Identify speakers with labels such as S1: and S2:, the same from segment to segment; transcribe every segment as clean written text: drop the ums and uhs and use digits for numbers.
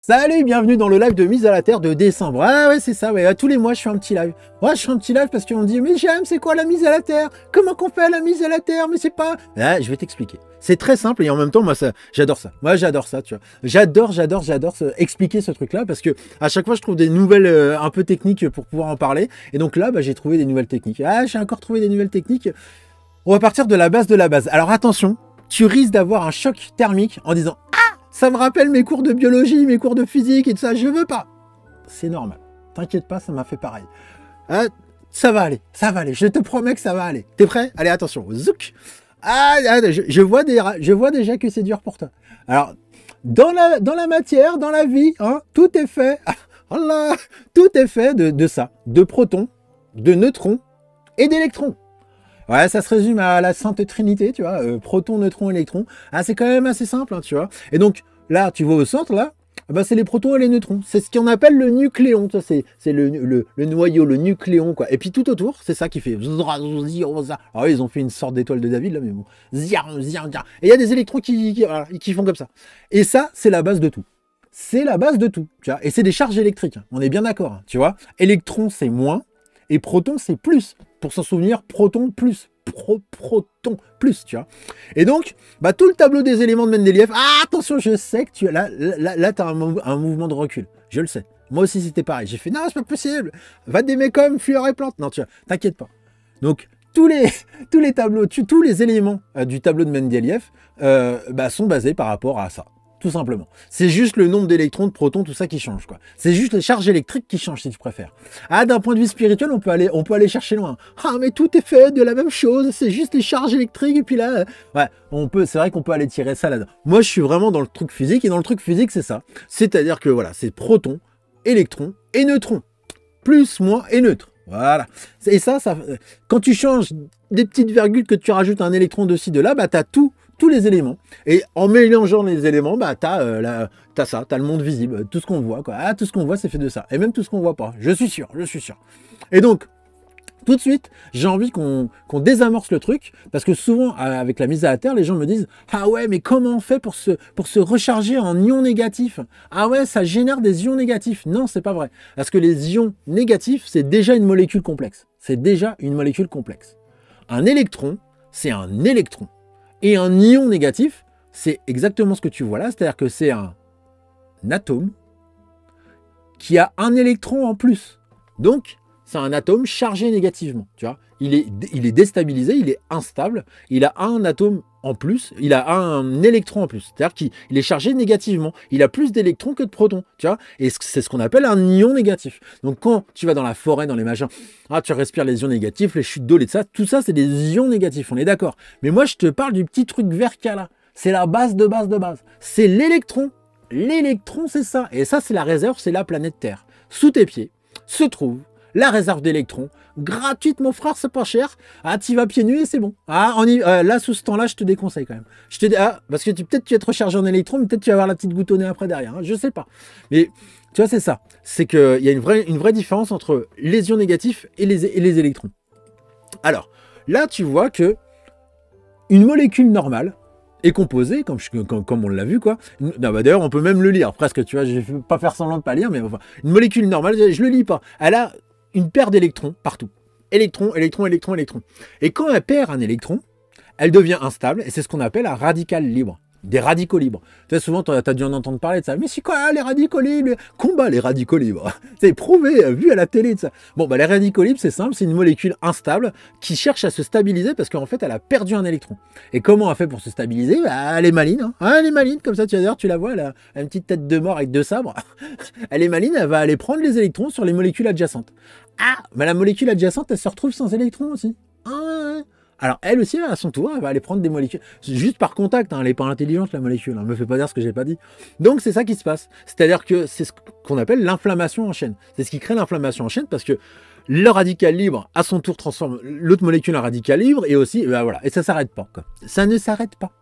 S1: Salut, bienvenue dans le live de mise à la terre de décembre. Ah ouais, c'est ça, ouais. Tous les mois, je fais un petit live. Ouais, je fais un petit live parce qu'on me dit, mais j'aime, c'est quoi la mise à la terre? Comment qu'on fait la mise à la terre? Mais c'est pas... Ah, je vais t'expliquer. C'est très simple et en même temps, moi, j'adore ça. Moi, j'adore ça, tu vois. J'adore expliquer ce truc-là parce que à chaque fois, je trouve des nouvelles un peu techniques pour pouvoir en parler. Et donc là, bah, j'ai trouvé des nouvelles techniques. Ah, j'ai encore trouvé des nouvelles techniques. On va partir de la base de la base. Alors attention, tu risques d'avoir un choc thermique en disant, ça me rappelle mes cours de biologie, mes cours de physique et tout ça, je veux pas. C'est normal. T'inquiète pas, ça m'a fait pareil. Ça va aller, je te promets que ça va aller. T'es prêt? Allez, attention, zouk. Je vois déjà que c'est dur pour toi. Alors, dans la matière, dans la vie, hein, tout est fait, tout est fait de ça, de protons, de neutrons et d'électrons. Ouais, ça se résume à la Sainte Trinité, tu vois, proton, neutron, électron. Ah, c'est quand même assez simple, hein, tu vois. Et donc, là, tu vois au centre, là, bah, c'est les protons et les neutrons. C'est ce qu'on appelle le nucléon, tu vois, c'est le noyau, le nucléon, quoi. Et puis tout autour, c'est ça qui fait... Alors, ils ont fait une sorte d'étoile de David, là, mais bon. Et il y a des électrons qui font comme ça. Et ça, c'est la base de tout. C'est la base de tout, tu vois. Et c'est des charges électriques, hein. On est bien d'accord, hein, tu vois. Électron, c'est moins, et proton, c'est plus. Pour s'en souvenir, proton plus, proton plus, tu vois. Et donc, bah, tout le tableau des éléments de Mendeleïev, attention, je sais que tu as là tu as un mouvement de recul, je le sais. Moi aussi, c'était pareil. J'ai fait, non, c'est pas possible, va d'aimer comme fleurs et plantes. Non, tu vois, t'inquiète pas. Donc, tous les tableaux, tous les éléments du tableau de Mendeleïev bah, sont basés par rapport à ça. Tout simplement. C'est juste le nombre d'électrons, de protons, tout ça qui change, quoi. C'est juste les charges électriques qui changent, si tu préfères. D'un point de vue spirituel, on peut aller chercher loin. Mais tout est fait de la même chose, c'est juste les charges électriques, et puis là, ouais, c'est vrai qu'on peut aller tirer ça là-dedans. Moi, je suis vraiment dans le truc physique, et dans le truc physique, c'est ça. C'est-à-dire que, voilà, c'est protons, électrons et neutrons. Plus, moins et neutre. Voilà. Et ça, quand tu changes des petites virgules, que tu rajoutes un électron de ci, de là, bah, t'as tous les éléments. Et en mélangeant les éléments, bah, t'as le monde visible, tout ce qu'on voit, quoi. Tout ce qu'on voit, c'est fait de ça. Et même tout ce qu'on voit pas. Je suis sûr. Et donc, tout de suite, j'ai envie qu'on désamorce le truc, parce que souvent, avec la mise à la terre, les gens me disent « Ah ouais, mais comment on fait pour se recharger en ions négatifs? Ah ouais, ça génère des ions négatifs. » Non, c'est pas vrai. Parce que les ions négatifs, c'est déjà une molécule complexe. Un électron, c'est un électron. Et un ion négatif, c'est exactement ce que tu vois là, c'est-à-dire que c'est un atome qui a un électron en plus. Donc, c'est un atome chargé négativement, tu vois. Il est déstabilisé, il est instable, il a un atome en plus, il a un électron en plus. C'est-à-dire qu'il est chargé négativement. Il a plus d'électrons que de protons, tu vois. Et c'est ce qu'on appelle un ion négatif. Donc, quand tu vas dans la forêt, dans les machins, tu respires les ions négatifs, les chutes d'eau, tout ça, c'est des ions négatifs, on est d'accord. Mais moi, je te parle du petit truc vert qu'il y a là. C'est la base de base de base. C'est l'électron. L'électron, c'est ça. Et ça, c'est la réserve, c'est la planète Terre. Sous tes pieds se trouve la réserve d'électrons, gratuite mon frère, c'est pas cher. T'y vas pieds nus et c'est bon. Là, sous ce temps-là, je te déconseille quand même. Parce que peut-être tu vas te recharger en électrons, mais peut-être tu vas avoir la petite goutte au nez après derrière, hein, je sais pas. Mais tu vois, c'est ça. C'est qu'il y a une vraie différence entre les ions négatifs et les électrons. Alors, là, tu vois que une molécule normale est composée, comme on l'a vu, quoi. D'ailleurs, on peut même le lire, presque, tu vois, je vais pas faire semblant de pas lire, mais enfin, une molécule normale, je le lis pas. Elle a une paire d'électrons partout. Électrons. Et quand elle perd un électron, elle devient instable, et c'est ce qu'on appelle un radical libre. Des radicaux libres. Tu sais, souvent, tu as dû en entendre parler de ça. Mais c'est quoi les radicaux libres? Combat les radicaux libres. C'est prouvé, vu à la télé de ça. Bon, bah les radicaux libres, c'est simple, c'est une molécule instable qui cherche à se stabiliser parce qu'en fait, elle a perdu un électron. Et comment elle fait pour se stabiliser? Bah, elle est maline. Hein. Elle est maline, comme ça, d'ailleurs, tu la vois, elle a une petite tête de mort avec deux sabres. Elle est maline, elle va aller prendre les électrons sur les molécules adjacentes. Mais la molécule adjacente, elle se retrouve sans électrons aussi. Alors, elle aussi, à son tour, elle va aller prendre des molécules. Juste par contact, hein, elle n'est pas intelligente, la molécule. Hein, me fait pas dire ce que j'ai pas dit. Donc, c'est ça qui se passe. C'est-à-dire que c'est ce qu'on appelle l'inflammation en chaîne. C'est ce qui crée l'inflammation en chaîne parce que le radical libre, à son tour, transforme l'autre molécule en radical libre et aussi, voilà. Et ça s'arrête pas, quoi. Ça ne s'arrête pas.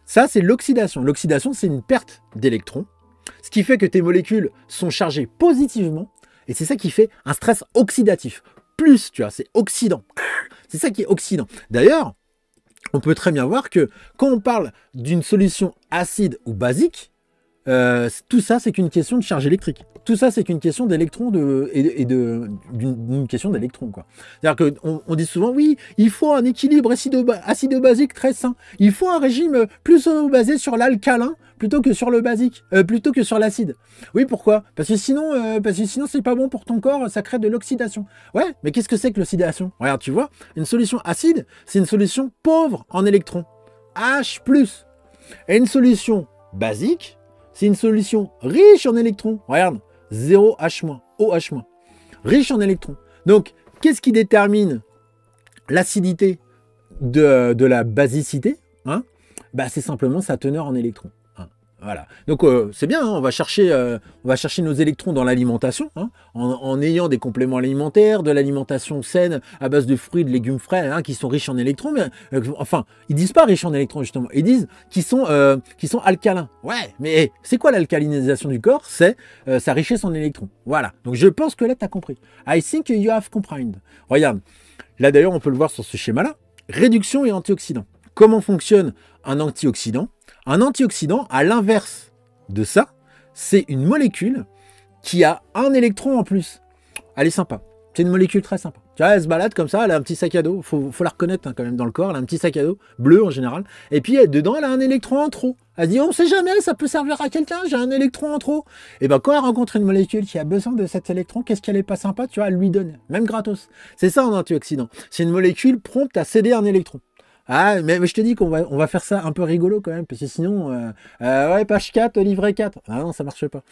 S1: Ça, c'est l'oxydation. L'oxydation, c'est une perte d'électrons. Ce qui fait que tes molécules sont chargées positivement. Et c'est ça qui fait un stress oxydatif. Plus, tu vois, c'est oxydant. C'est ça qui est oxydant. D'ailleurs, on peut très bien voir que quand on parle d'une solution acide ou basique, tout ça, c'est qu'une question de charge électrique. Tout ça, c'est qu'une question d'électrons d'une question d'électrons, quoi. C'est-à-dire qu'on dit souvent, oui, il faut un équilibre acido-basique très sain. Il faut un régime plus basé sur l'alcalin plutôt que sur le basique, plutôt que sur l'acide. Oui, pourquoi? Parce que sinon, c'est pas bon pour ton corps, ça crée de l'oxydation. Ouais, mais qu'est-ce que c'est que l'oxydation? Regarde, tu vois, une solution acide, c'est une solution pauvre en électrons, H+. Et une solution basique, c'est une solution riche en électrons. Regarde, 0H-, OH-, riche en électrons. Donc, qu'est-ce qui détermine l'acidité de la basicité, hein? Bah, c'est simplement sa teneur en électrons. Hein. Voilà. Donc, c'est bien, hein, on va chercher nos électrons dans l'alimentation, hein, en ayant des compléments alimentaires, de l'alimentation saine à base de fruits, de légumes frais, hein, qui sont riches en électrons. Mais, enfin, ils disent pas riches en électrons, justement. Ils disent qu'ils sont alcalins. Ouais, mais c'est quoi l'alcalinisation du corps? C'est sa richesse en électrons. Voilà. Donc, je pense que là, tu as compris. I think you have comprehended. Regarde. Là, d'ailleurs, on peut le voir sur ce schéma-là. Réduction et antioxydant. Comment fonctionne un antioxydant? Un antioxydant, à l'inverse de ça, c'est une molécule qui a un électron en plus. Elle est sympa. C'est une molécule très sympa. Tu vois, elle se balade comme ça, elle a un petit sac à dos. Faut la reconnaître, hein, quand même dans le corps. Elle a un petit sac à dos, bleu en général. Et puis dedans, elle a un électron en trop. Elle se dit, on ne sait jamais, ça peut servir à quelqu'un, j'ai un électron en trop. Et ben quand elle rencontre une molécule qui a besoin de cet électron, qu'est-ce qu'elle est pas sympa? Tu vois, elle lui donne, même gratos. C'est ça un antioxydant. C'est une molécule prompte à céder un électron. Ah, mais je te dis qu'on va faire ça un peu rigolo quand même, parce que sinon, ouais, page 4, livret 4. Ah non, ça marche pas.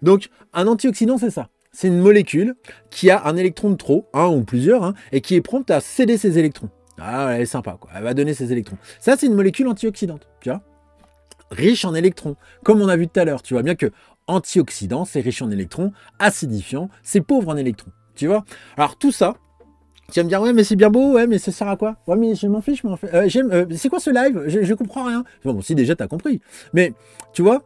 S1: Donc, un antioxydant, c'est ça. C'est une molécule qui a un électron de trop, un ou plusieurs, hein, et qui est prompte à céder ses électrons. Ah, elle est sympa, quoi. Elle va donner ses électrons. Ça, c'est une molécule antioxydante, tu vois. Riche en électrons, comme on a vu tout à l'heure. Tu vois bien que antioxydant, c'est riche en électrons, acidifiant, c'est pauvre en électrons. Tu vois. Alors, tout ça, tu vas me dire, ouais, mais c'est bien beau, ouais, mais ça sert à quoi? Ouais, mais je m'en fiche, c'est quoi ce live? Je comprends rien. Bon, si déjà, t'as compris. Mais, tu vois,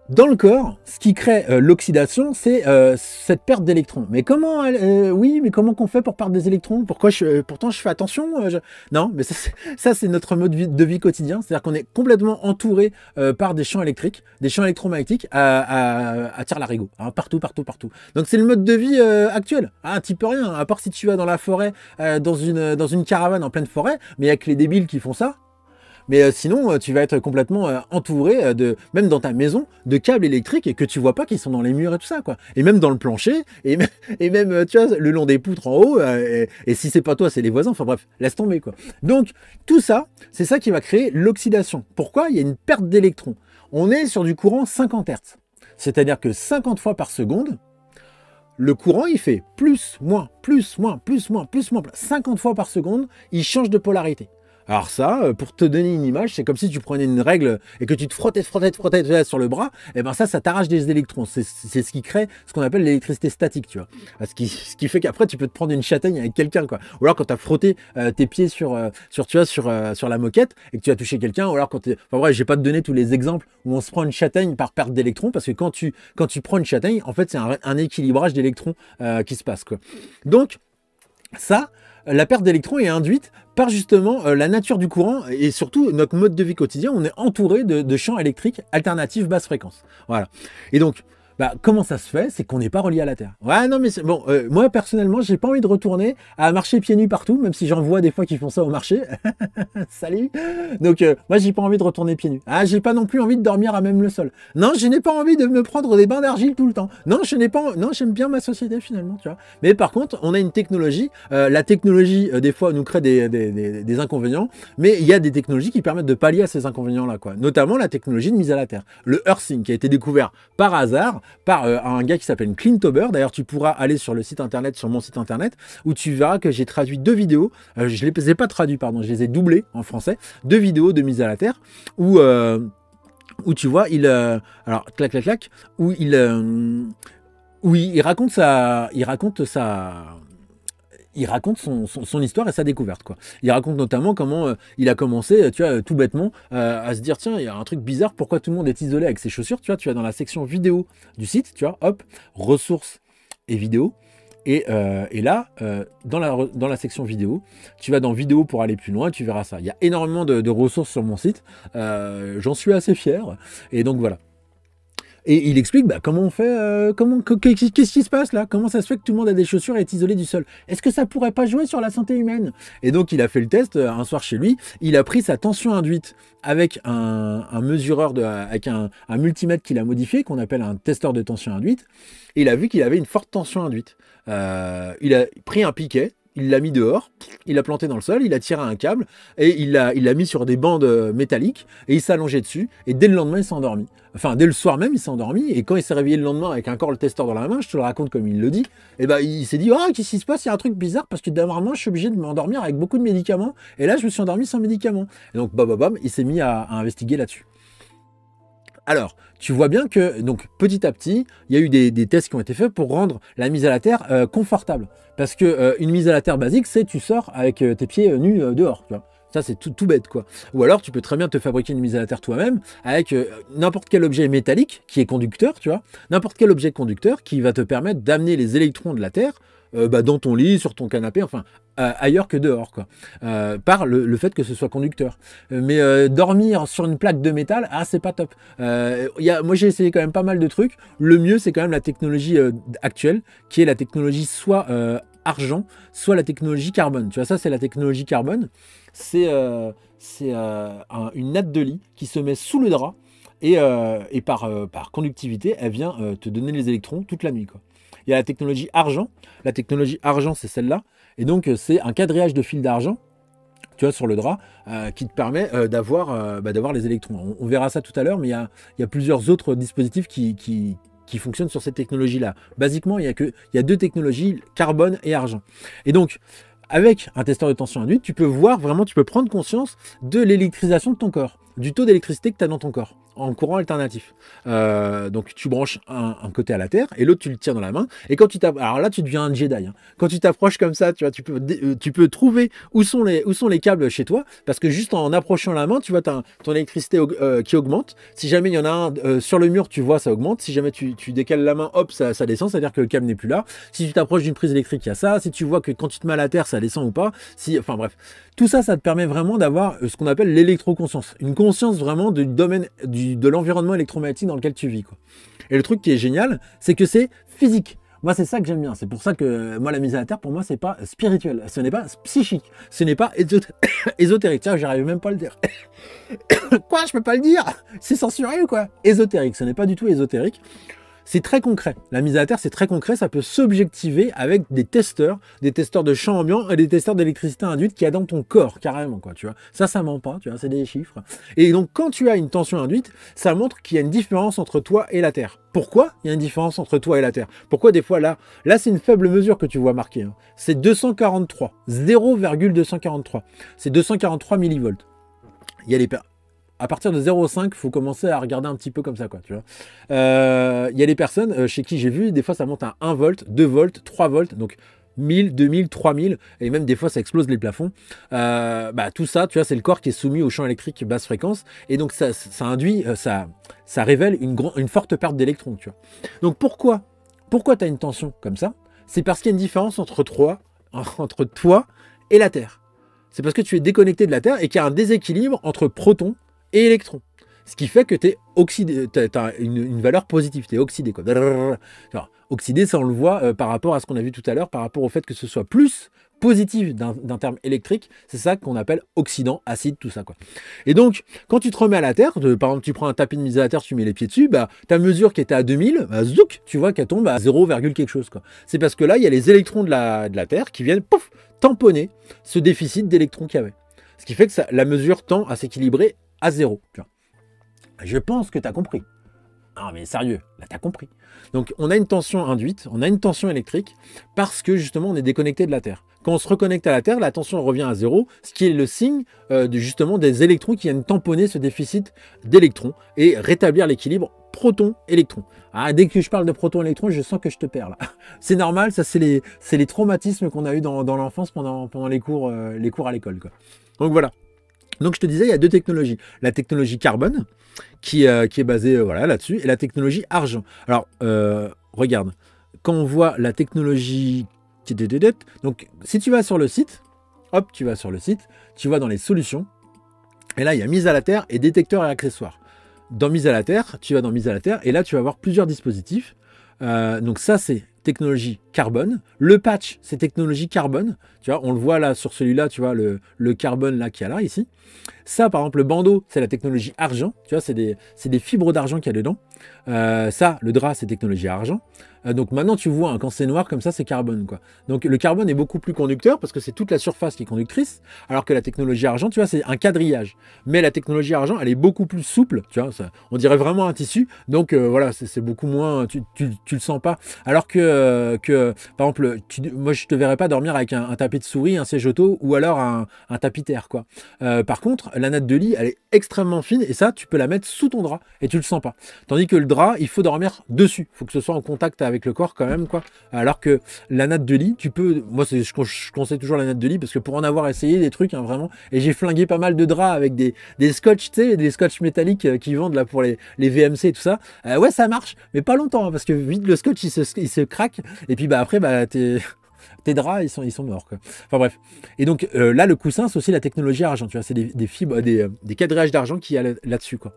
S1: dans le corps, ce qui crée l'oxydation, c'est cette perte d'électrons. Mais comment, oui, mais comment qu'on fait pour perdre des électrons? Pourtant, je fais attention. Non, mais ça, c'est notre mode de vie quotidien. C'est-à-dire qu'on est complètement entouré par des champs électriques, des champs électromagnétiques à tire-larigot, hein, partout. Donc, c'est le mode de vie actuel. Ah, tu peux rien, à part si tu vas dans la forêt, dans une caravane en pleine forêt, mais il n'y a que les débiles qui font ça. Mais sinon, tu vas être complètement entouré, même dans ta maison, de câbles électriques et que tu vois pas qu'ils sont dans les murs et tout ça, quoi. Et même dans le plancher, et même tu vois, le long des poutres en haut, et si c'est pas toi, c'est les voisins, enfin bref, laisse tomber, quoi. Donc, tout ça, c'est ça qui va créer l'oxydation. Pourquoi? Il y a une perte d'électrons. On est sur du courant 50 Hz. C'est-à-dire que 50 fois par seconde, le courant, il fait plus, moins, 50 fois par seconde, il change de polarité. Alors ça, pour te donner une image, c'est comme si tu prenais une règle et que tu te frottais sur le bras, et ben ça t'arrache des électrons. C'est ce qui crée ce qu'on appelle l'électricité statique, tu vois. Ce qui fait qu'après, tu peux te prendre une châtaigne avec quelqu'un, quoi. Ou alors quand tu as frotté tes pieds sur la moquette et que tu as touché quelqu'un, ou alors quand enfin bref, je vais pas te donner tous les exemples où on se prend une châtaigne par perte d'électrons, parce que quand tu prends une châtaigne, en fait, c'est un équilibrage d'électrons qui se passe, quoi. Donc, ça, la perte d'électrons est induite par justement la nature du courant et surtout notre mode de vie quotidien. On est entouré de champs électriques alternatifs basse fréquence. Voilà. Et donc, comment ça se fait? C'est qu'on n'est pas relié à la Terre. Ouais, non, mais c'est bon. Moi, personnellement, j'ai pas envie de retourner à marcher pieds nus partout, même si j'en vois des fois qui font ça au marché. Salut. Donc, moi, j'ai pas envie de retourner pieds nus. Ah, j'ai pas non plus envie de dormir à même le sol. Non, je n'ai pas envie de me prendre des bains d'argile tout le temps. Non, non, j'aime bien ma société finalement, tu vois. Mais par contre, on a une technologie. La technologie, des fois, nous crée des inconvénients, mais il y a des technologies qui permettent de pallier à ces inconvénients-là, quoi. Notamment la technologie de mise à la terre. Le earthing, qui a été découvert par hasard par un gars qui s'appelle Clintauber. D'ailleurs, tu pourras aller sur le site internet, sur mon site internet, où tu verras que j'ai traduit 2 vidéos. Je les ai pas traduits, pardon, je les ai doublées en français. 2 vidéos de mise à la terre où tu vois, alors clac, où il raconte son histoire et sa découverte, quoi. Il raconte notamment comment il a commencé, tu vois, tout bêtement, à se dire, tiens, il y a un truc bizarre, pourquoi tout le monde est isolé avec ses chaussures, tu vois, tu vas dans la section vidéo du site, tu vois, hop, ressources et vidéos, et là, dans la section vidéo, tu vas dans vidéo pour aller plus loin, tu verras ça. Il y a énormément de ressources sur mon site, j'en suis assez fier, et donc voilà. Et il explique comment on fait, qu'est-ce qui se passe là? Comment ça se fait que tout le monde a des chaussures et est isolé du sol? Est-ce que ça pourrait pas jouer sur la santé humaine? Et donc il a fait le test un soir chez lui, il a pris sa tension induite avec un mesureur, avec un multimètre qu'il a modifié, qu'on appelle un testeur de tension induite, et il a vu qu'il avait une forte tension induite. Il a pris un piquet, il l'a mis dehors, il l'a planté dans le sol, il a tiré un câble et il l'a mis sur des bandes métalliques et il s'est allongé dessus et dès le lendemain il s'est endormi. Enfin dès le soir même il s'est endormi et quand il s'est réveillé le lendemain avec encore le testeur dans la main, je te le raconte comme il le dit, et il s'est dit ah qu'est-ce qui se passe, il y a un truc bizarre parce que dernièrement je suis obligé de m'endormir avec beaucoup de médicaments et là je me suis endormi sans médicaments. Et donc bam, il s'est mis à investiguer là-dessus. Alors, tu vois bien que, donc, petit à petit, il y a eu des tests qui ont été faits pour rendre la mise à la terre confortable. Parce que une mise à la terre basique, c'est tu sors avec tes pieds nus dehors, tu vois. Ça, c'est tout bête, quoi. Ou alors, tu peux très bien te fabriquer une mise à la terre toi-même avec n'importe quel objet métallique qui est conducteur, tu vois. N'importe quel objet conducteur qui va te permettre d'amener les électrons de la Terre dans ton lit, sur ton canapé, enfin, ailleurs que dehors, quoi. Par le fait que ce soit conducteur. Mais dormir sur une plaque de métal, c'est pas top. Moi, j'ai essayé quand même pas mal de trucs. Le mieux, c'est quand même la technologie actuelle, qui est la technologie soit argent, soit la technologie carbone. Tu vois, ça, c'est la technologie carbone. C'est une natte de lit qui se met sous le drap et par conductivité, elle vient te donner les électrons toute la nuit, quoi. Il y a la technologie argent. La technologie argent, c'est celle-là. Et donc, c'est un quadrillage de fil d'argent, tu vois, sur le drap, qui te permet d'avoir les électrons. On verra ça tout à l'heure, mais il y a plusieurs autres dispositifs qui fonctionnent sur cette technologie-là. Basiquement, il y a deux technologies, carbone et argent. Et donc, avec un testeur de tension induite, tu peux prendre conscience de l'électrisation de ton corps, du taux d'électricité que tu as dans ton corps, en courant alternatif. Donc tu branches un côté à la terre et l'autre tu le tiens dans la main. Et quand alors là tu deviens un Jedi. Hein. Quand tu t'approches comme ça, tu vois, tu peux trouver où sont les câbles chez toi, parce que juste en approchant la main, tu vois ton électricité qui augmente. Si jamais il y en a un sur le mur, tu vois ça augmente. Si jamais tu décales la main, hop, ça descend, c'est-à-dire que le câble n'est plus là. Si tu t'approches d'une prise électrique, il y a ça. Si tu vois que quand tu te mets à la terre, ça descend ou pas. Enfin bref, tout ça, ça te permet vraiment d'avoir ce qu'on appelle l'électroconscience, une conscience vraiment du domaine de l'environnement électromagnétique dans lequel tu vis, quoi. Et le truc qui est génial, c'est que c'est physique. Moi, c'est ça que j'aime bien. C'est pour ça que moi, la mise à la terre, pour moi, c'est pas spirituel, ce n'est pas psychique, ce n'est pas ésotérique. Tiens, j'arrive même pas à le dire. Quoi, je peux pas le dire? C'est censuré ou quoi? Ésotérique, ce n'est pas du tout ésotérique. C'est très concret. La mise à la terre, c'est très concret. Ça peut s'objectiver avec des testeurs de champ ambiant et des testeurs d'électricité induite qu'il y a dans ton corps, carrément, quoi, tu vois. Ça ment pas, tu vois, c'est des chiffres. Et donc, quand tu as une tension induite, ça montre qu'il y a une différence entre toi et la Terre. Pourquoi il y a une différence entre toi et la Terre? Pourquoi des fois, là c'est une faible mesure que tu vois marquée. Hein. C'est 243, 0,243. C'est 243 millivolts. Il y a à partir de 0,5, il faut commencer à regarder un petit peu comme ça, quoi, tu vois. Il y a des personnes chez qui j'ai vu, des fois ça monte à 1 volt, 2 volts, 3 volts, donc 1000, 2000, 3000, et même des fois ça explose les plafonds. Tout ça, tu vois, c'est le corps qui est soumis au champ électrique basse fréquence, et donc ça induit, ça révèle une forte perte d'électrons, tu vois. Donc pourquoi tu as une tension comme ça? C'est parce qu'il y a une différence entre toi et la Terre. C'est parce que tu es déconnecté de la Terre et qu'il y a un déséquilibre entre protons et électrons. Ce qui fait que tu es oxydé, tu as une valeur positive, tu es oxydé, quoi. Alors, oxydé, ça on le voit par rapport à ce qu'on a vu tout à l'heure, par rapport au fait que ce soit plus positif d'un terme électrique, c'est ça qu'on appelle oxydant, acide, tout ça, quoi. Et donc, quand tu te remets à la Terre, par exemple, tu prends un tapis de mise à la Terre, tu mets les pieds dessus, ta mesure qui était à 2000, zouk, tu vois qu'elle tombe à 0, quelque chose, quoi. C'est parce que là, il y a les électrons de la Terre qui viennent, pouf, tamponner ce déficit d'électrons qu'il y avait. Ce qui fait que la mesure tend à s'équilibrer à 0. Tu vois. Je pense que tu as compris. Non mais sérieux, là tu as compris. Donc on a une tension induite, on a une tension électrique, parce que justement on est déconnecté de la Terre. Quand on se reconnecte à la Terre, la tension revient à 0, ce qui est le signe justement des électrons qui viennent tamponner ce déficit d'électrons et rétablir l'équilibre proton-électron. Dès que je parle de proton-électron, je sens que je te perds là. C'est normal, ça c'est les traumatismes qu'on a eu dans l'enfance pendant les cours à l'école, quoi. Donc voilà. Donc je te disais, il y a deux technologies. La technologie carbone, qui est basée là-dessus, et la technologie argent. Alors, regarde, quand on voit la technologie... Donc, si tu vas sur le site, hop, tu vas dans les solutions, et là, il y a mise à la terre et détecteurs et accessoires. dans mise à la terre, tu vas dans mise à la terre, et là, tu vas avoir plusieurs dispositifs. Donc ça, c'est technologie carbone. Le patch, c'est technologie carbone. Tu vois, on le voit là sur celui-là, tu vois, le carbone là qu'il y a là, ici. Ça, par exemple, le bandeau, c'est la technologie argent. Tu vois, c'est des fibres d'argent qu'il y a dedans. Ça, le drap, c'est technologie argent. Donc maintenant, tu vois, hein, quand c'est noir comme ça, c'est carbone, quoi. Donc le carbone est beaucoup plus conducteur parce que c'est toute la surface qui est conductrice, alors que la technologie argent, tu vois, c'est un quadrillage. Mais la technologie argent, elle est beaucoup plus souple, tu vois, ça, on dirait vraiment un tissu. Donc voilà, c'est beaucoup moins, tu le sens pas. Alors que par exemple, moi, je te verrais pas dormir avec un tapis de souris, un siège auto ou alors un tapis terre, quoi. Par contre, la natte de lit, elle est extrêmement fine et ça, tu peux la mettre sous ton drap et tu le sens pas. Tandis que le drap, il faut dormir dessus. Il faut que ce soit en contact avec le corps quand même, quoi. Alors que la natte de lit, tu peux... Moi, je conseille toujours la natte de lit parce que pour en avoir essayé des trucs, hein, vraiment, et j'ai flingué pas mal de draps avec des scotch, tu sais, des scotch métalliques qui vendent là pour les VMC et tout ça. Ouais, ça marche, mais pas longtemps, hein, parce que vite le scotch, il se craque. Et puis bah après, bah, tes draps, ils sont morts, quoi. Enfin bref. Et donc là, le coussin, c'est aussi la technologie argent. Tu vois, c'est des fibres, des quadrillages d'argent qu'il y a là-dessus, quoi.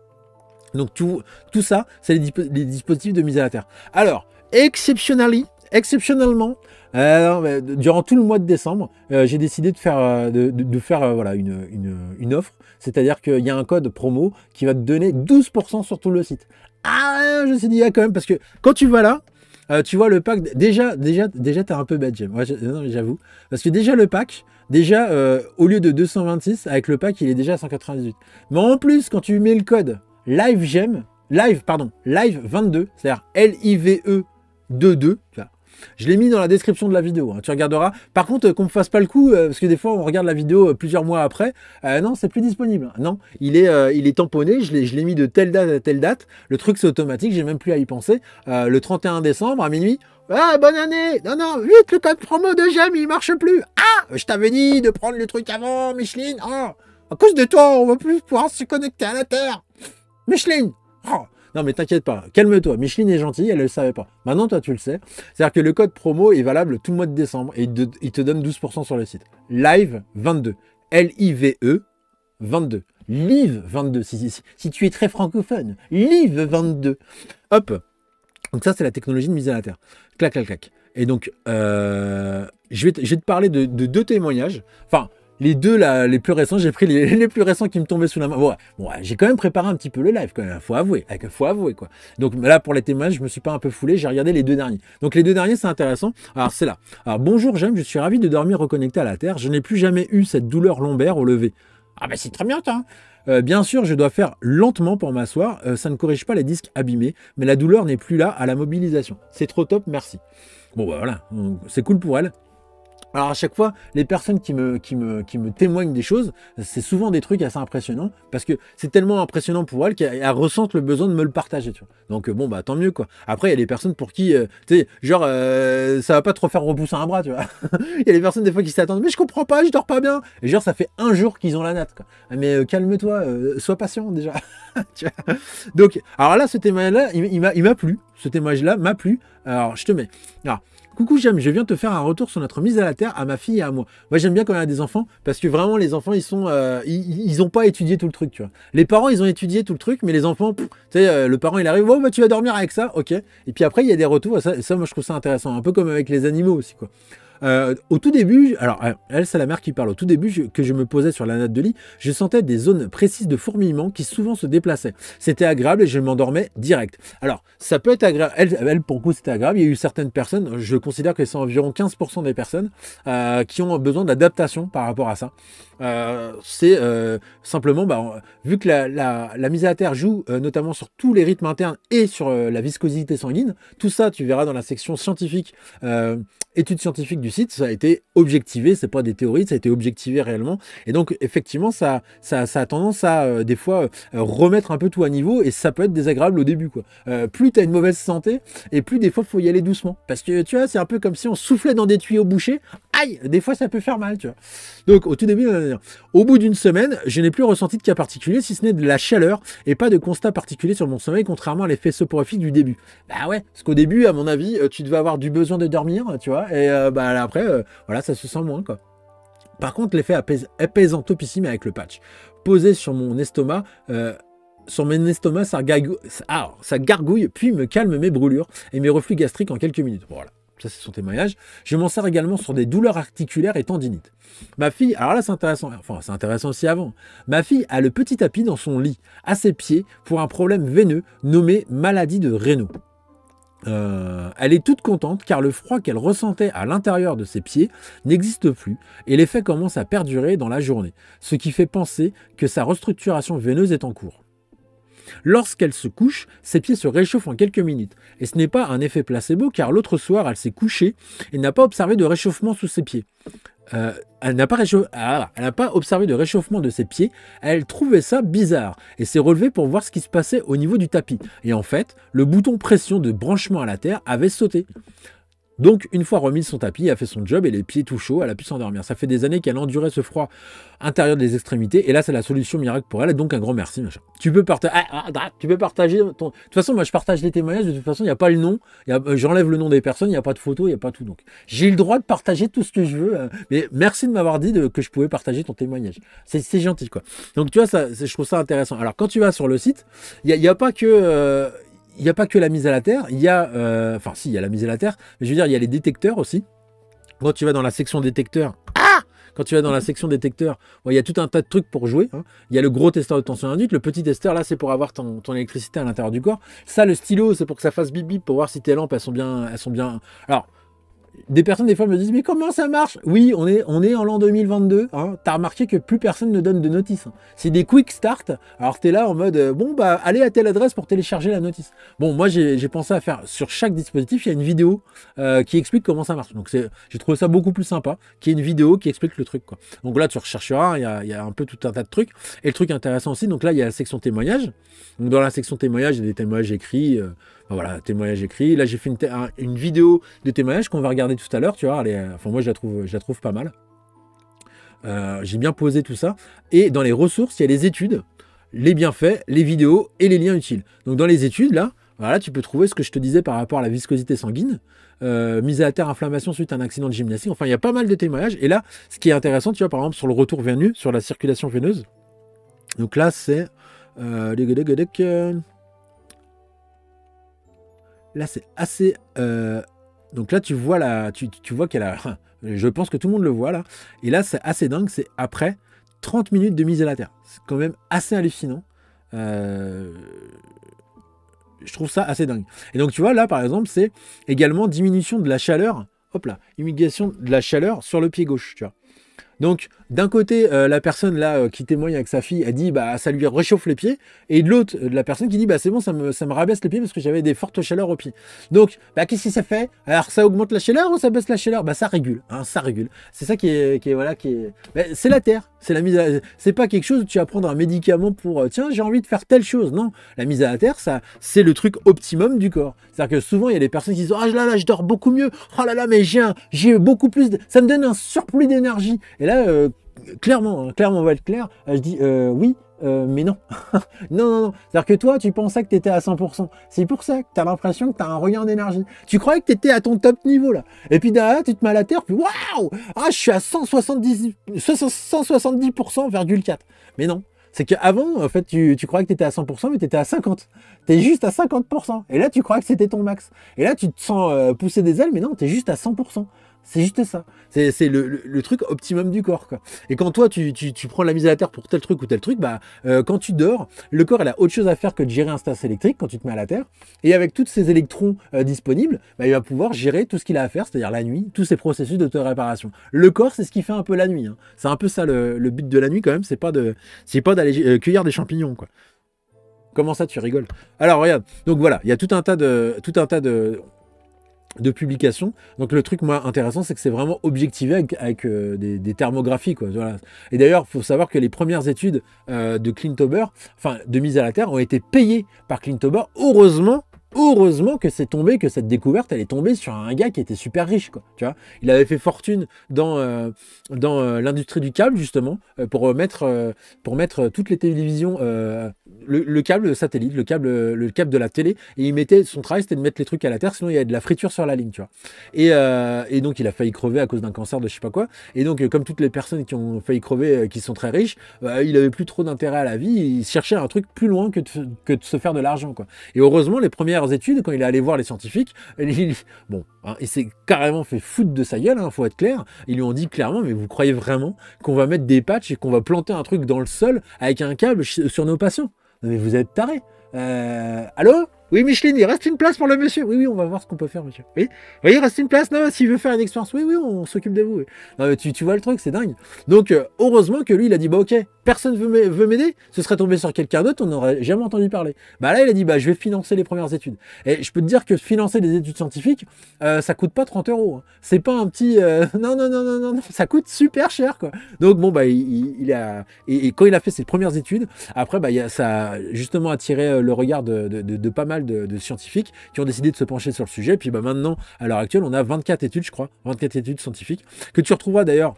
S1: Donc tout ça, c'est les dispositifs de mise à la terre. Alors, exceptionnellement, durant tout le mois de décembre, j'ai décidé de faire, voilà, une offre. C'est-à-dire qu'il y a un code promo qui va te donner 12% sur tout le site. Ah, je me suis dit, ah, quand même, parce que quand tu vas là, tu vois le pack, déjà t'es un peu bête, J'aime. Ouais, non, j'avoue. Parce que déjà le pack, au lieu de 226, avec le pack, il est déjà à 198. Mais en plus, quand tu mets le code live 22, c'est-à-dire LIVE 22, je l'ai mis dans la description de la vidéo, hein, tu regarderas. Par contre, qu'on me fasse pas le coup, parce que des fois on regarde la vidéo plusieurs mois après, non, c'est plus disponible. Non, il est tamponné, je l'ai mis de telle date à telle date. Le truc c'est automatique, j'ai même plus à y penser. Le 31 décembre à minuit. Ah, bonne année! Non, vite, le code promo de J'aime, il marche plus! Ah! Je t'avais dit de prendre le truc avant, Micheline! Oh! À cause de toi, on va plus pouvoir se connecter à la Terre! Micheline! Oh! Non, mais t'inquiète pas, calme-toi. Micheline est gentille, elle ne le savait pas. Maintenant, toi, tu le sais. C'est-à-dire que le code promo est valable tout le mois de décembre et il te donne 12% sur le site. Live 22. L-I-V-E 22. Live 22. Si tu es très francophone. Live 22. Hop. Donc ça, c'est la technologie de mise à la terre. Clac, clac, clac. Et donc, je vais te parler de deux témoignages. Enfin, les deux là, les plus récents, j'ai pris les plus récents qui me tombaient sous la main. Bon, j'ai quand même préparé un petit peu le live, quand même, faut avouer, quoi. Donc là, pour les témoignages, je me suis pas un peu foulé, j'ai regardé les deux derniers. Donc les deux derniers, c'est intéressant. Alors c'est là. Alors bonjour, J'aime, je suis ravi de dormir reconnecté à la Terre. Je n'ai plus jamais eu cette douleur lombaire au lever. Ah ben c'est très bien, ça. Bien sûr, je dois faire lentement pour m'asseoir. Ça ne corrige pas les disques abîmés, mais la douleur n'est plus là à la mobilisation. C'est trop top, merci. Bon, bah voilà, c'est cool pour elle. Alors à chaque fois, les personnes qui me témoignent des choses, c'est souvent des trucs assez impressionnants, parce que c'est tellement impressionnant pour elles qu'elles ressentent le besoin de me le partager, tu vois. Donc bon, bah tant mieux, quoi. Après, il y a des personnes pour qui, tu sais, genre, ça va pas trop faire repousser un bras, tu vois. Il y a des personnes des fois qui s'attendent, mais je comprends pas, je dors pas bien. Et genre, ça fait un jour qu'ils ont la natte, quoi. Mais calme-toi, sois patient déjà. Tu vois. Donc, alors là, ce témoignage-là, il m'a plu. Ce témoignage-là m'a plu. Alors, je te mets. Alors, coucou J'aime, je viens te faire un retour sur notre mise à la terre à ma fille et à moi. Moi j'aime bien quand il y a des enfants parce que vraiment les enfants ils ont pas étudié tout le truc, tu vois. Les parents ils ont étudié tout le truc, mais les enfants, tu sais, le parent il arrive, oh bah tu vas dormir avec ça, ok. Et puis après il y a des retours et ça moi je trouve ça intéressant, un peu comme avec les animaux aussi, quoi. Au tout début, alors elle c'est la mère qui parle, au tout début que je me posais sur la natte de lit, je sentais des zones précises de fourmillement qui souvent se déplaçaient. C'était agréable et je m'endormais direct. Alors ça peut être agréable, elle pour le coup c'était agréable, il y a eu certaines personnes, je considère que c'est environ 15% des personnes qui ont besoin d'adaptation par rapport à ça. C'est simplement, vu que la mise à la terre joue notamment sur tous les rythmes internes et sur la viscosité sanguine, tout ça tu verras dans la section scientifique, études scientifiques du site, ça a été objectivé, c'est pas des théories, ça a été objectivé réellement, et donc effectivement ça a tendance à des fois remettre un peu tout à niveau, et ça peut être désagréable au début, quoi. Plus tu as une mauvaise santé, et plus des fois faut y aller doucement, parce que tu vois c'est un peu comme si on soufflait dans des tuyaux bouchés, aïe, des fois ça peut faire mal, tu vois. Donc au tout début, au bout d'une semaine, je n'ai plus ressenti de cas particulier, si ce n'est de la chaleur, et pas de constat particulier sur mon sommeil, contrairement à l'effet soporifique du début. Bah ouais, parce qu'au début, à mon avis, tu devais avoir du besoin de dormir, tu vois, et après, voilà, ça se sent moins, quoi. Par contre, l'effet apaisant topissime avec le patch. Posé sur mon estomac, sur mon estomac, ça gargouille, puis me calme mes brûlures et mes reflux gastriques en quelques minutes. Voilà, ça c'est son témoignage. Je m'en sers également sur des douleurs articulaires et tendinites. Ma fille, alors là c'est intéressant, enfin c'est intéressant aussi avant. Ma fille a le petit tapis dans son lit, à ses pieds, pour un problème veineux nommé maladie de Raynaud. Elle est toute contente car le froid qu'elle ressentait à l'intérieur de ses pieds n'existe plus et l'effet commence à perdurer dans la journée, ce qui fait penser que sa restructuration veineuse est en cours. Lorsqu'elle se couche, ses pieds se réchauffent en quelques minutes. Et ce n'est pas un effet placebo car l'autre soir, elle s'est couchée et n'a pas observé de réchauffement sous ses pieds. Elle n'a pas observé de réchauffement de ses pieds, elle trouvait ça bizarre et s'est relevée pour voir ce qui se passait au niveau du tapis. Et en fait, le bouton pression de branchement à la terre avait sauté. Donc, une fois remise son tapis, elle a fait son job et les pieds tout chauds, elle a pu s'endormir. Ça fait des années qu'elle endurait ce froid intérieur des extrémités et là, c'est la solution miracle pour elle. Et donc, un grand merci. Machin. Tu peux partager ton... De toute façon, moi, je partage les témoignages. De toute façon, il n'y a pas le nom. J'enlève le nom des personnes. Il n'y a pas de photo. Il n'y a pas tout. Donc, j'ai le droit de partager tout ce que je veux. Mais merci de m'avoir dit que je pouvais partager ton témoignage. C'est gentil, quoi. Donc, tu vois, je trouve ça intéressant. Alors, quand tu vas sur le site, il n'y a pas que... il n'y a pas que la mise à la terre, il y a, enfin si, il y a la mise à la terre, mais je veux dire, il y a les détecteurs aussi. Quand tu vas dans la section détecteur, il y a tout un tas de trucs pour jouer. Hein. Il y a le gros testeur de tension induite, le petit testeur, là, c'est pour avoir ton électricité à l'intérieur du corps. Ça, le stylo, c'est pour que ça fasse bip bip, pour voir si tes lampes, elles sont bien. Alors, des personnes, des fois, me disent, mais comment ça marche? Oui, on est en l'an 2022. Hein. T'as remarqué que plus personne ne donne de notice. Hein. C'est des quick start. Alors, t'es là en mode, bon, bah, allez à telle adresse pour télécharger la notice. Bon, moi, j'ai pensé à faire, sur chaque dispositif, il y a une vidéo qui explique comment ça marche. Donc, j'ai trouvé ça beaucoup plus sympa, qu'il y ait une vidéo qui explique le truc, quoi. Donc là, tu rechercheras, il y a un peu tout un tas de trucs. Et le truc intéressant aussi, donc là, il y a la section témoignages. Donc, dans la section témoignages, il y a des témoignages écrits. Voilà, témoignage écrit. Là, j'ai fait une vidéo de témoignage qu'on va regarder tout à l'heure, tu vois. Enfin, moi, je la trouve pas mal. J'ai bien posé tout ça. Et dans les ressources, il y a les études, les bienfaits, les vidéos et les liens utiles. Donc, dans les études, là, voilà, tu peux trouver ce que je te disais par rapport à la viscosité sanguine, mise à la terre, inflammation suite à un accident de gymnastique. Enfin, il y a pas mal de témoignages. Et là, ce qui est intéressant, tu vois, par exemple, sur le retour veineux, sur la circulation veineuse. Donc là, c'est... Là, c'est assez... Donc là, tu vois, tu vois qu'elle a... Je pense que tout le monde le voit, là. Et là, c'est assez dingue. C'est après 30 minutes de mise à la terre. C'est quand même assez hallucinant. Je trouve ça assez dingue. Et donc, tu vois, là, par exemple, c'est également diminution de la chaleur. Hop là, imitation de la chaleur sur le pied gauche, tu vois. Donc, d'un côté, la personne là qui témoigne avec sa fille, elle dit bah ça lui réchauffe les pieds, et de l'autre, la personne qui dit bah c'est bon, ça me rabaisse les pieds parce que j'avais des fortes chaleurs aux pieds. Donc, bah qu'est-ce que ça fait? Alors, ça augmente la chaleur ou ça baisse la chaleur? Bah ça régule, hein, ça régule. C'est ça qui est. Bah, c'est la terre, c'est la mise à. C'est pas quelque chose où tu vas prendre un médicament pour tiens j'ai envie de faire telle chose. Non, la mise à la terre, ça c'est le truc optimum du corps. C'est-à-dire que souvent il y a des personnes qui disent ah là je dors beaucoup mieux. Oh là là mais j'ai beaucoup plus, ça me donne un surplus d'énergie. Et là clairement, on va être clair, je dis oui, mais non. non. C'est-à-dire que toi, tu pensais que tu étais à 100%. C'est pour ça que tu as l'impression que tu as un regain d'énergie. Tu croyais que tu étais à ton top niveau, là. Et puis derrière, tu te mets à la terre, puis waouh, ah, je suis à 170,4. Mais non. C'est qu'avant, en fait, tu croyais que tu étais à 100%, mais tu étais à 50%. Tu es juste à 50%. Et là, tu crois que c'était ton max. Et là, tu te sens pousser des ailes, mais non, tu es juste à 100%. C'est juste ça. C'est le truc optimum du corps, quoi. Et quand toi, tu prends la mise à la terre pour tel truc ou tel truc, bah, quand tu dors, le corps, il a autre chose à faire que de gérer un stress électrique quand tu te mets à la terre. Et avec tous ces électrons disponibles, bah, il va pouvoir gérer tout ce qu'il a à faire, c'est-à-dire la nuit, tous ces processus d'auto-réparation. Le corps, c'est ce qui fait un peu la nuit. Hein. C'est un peu ça le but de la nuit, quand même. C'est pas d'aller cueillir des champignons, quoi. Comment ça, tu rigoles? Alors, regarde. Donc voilà, il y a tout un tas de publications. Donc le truc moi intéressant, c'est que c'est vraiment objectivé avec des thermographies, quoi. Voilà. Et d'ailleurs, il faut savoir que les premières études de Clean Tober, enfin de mise à la terre, ont été payées par Clean Tober. Heureusement heureusement que c'est tombé, que cette découverte, elle est tombée sur un gars qui était super riche, quoi. Tu vois, il avait fait fortune dans l'industrie du câble, justement, pour mettre toutes les télévisions, le câble satellite, le câble de la télé, et il mettait, son travail, c'était de mettre les trucs à la terre, sinon il y avait de la friture sur la ligne, tu vois. Et donc, il a failli crever à cause d'un cancer de je sais pas quoi. Et donc, comme toutes les personnes qui ont failli crever, qui sont très riches, il avait plus trop d'intérêt à la vie, il cherchait un truc plus loin que de se faire de l'argent, quoi. Et heureusement, les premières études, quand il est allé voir les scientifiques, il s'est carrément fait foutre de sa gueule, hein, faut être clair. Ils lui ont dit clairement, mais vous croyez vraiment qu'on va mettre des patchs et qu'on va planter un truc dans le sol avec un câble sur nos patients? Non mais vous êtes tarés. Allô? Oui, Micheline, il reste une place pour le monsieur. Oui, on va voir ce qu'on peut faire, monsieur. Oui, il reste une place. Non, s'il veut faire une expérience, oui, on s'occupe de vous. Oui. Non, mais tu vois le truc, c'est dingue. Donc, heureusement que lui, il a dit, bah ok, personne veut m'aider. Ce serait tombé sur quelqu'un d'autre, on n'aurait jamais entendu parler. Bah là, il a dit, bah je vais financer les premières études. Et je peux te dire que financer des études scientifiques, ça coûte pas 30 euros. Hein. C'est pas un petit, non, ça coûte super cher, quoi. Donc bon, bah il a, et quand il a fait ses premières études, après, bah ça a justement attiré le regard de pas mal de scientifiques qui ont décidé de se pencher sur le sujet. Puis bah maintenant, à l'heure actuelle, on a 24 études, je crois, 24 études scientifiques, que tu retrouveras d'ailleurs.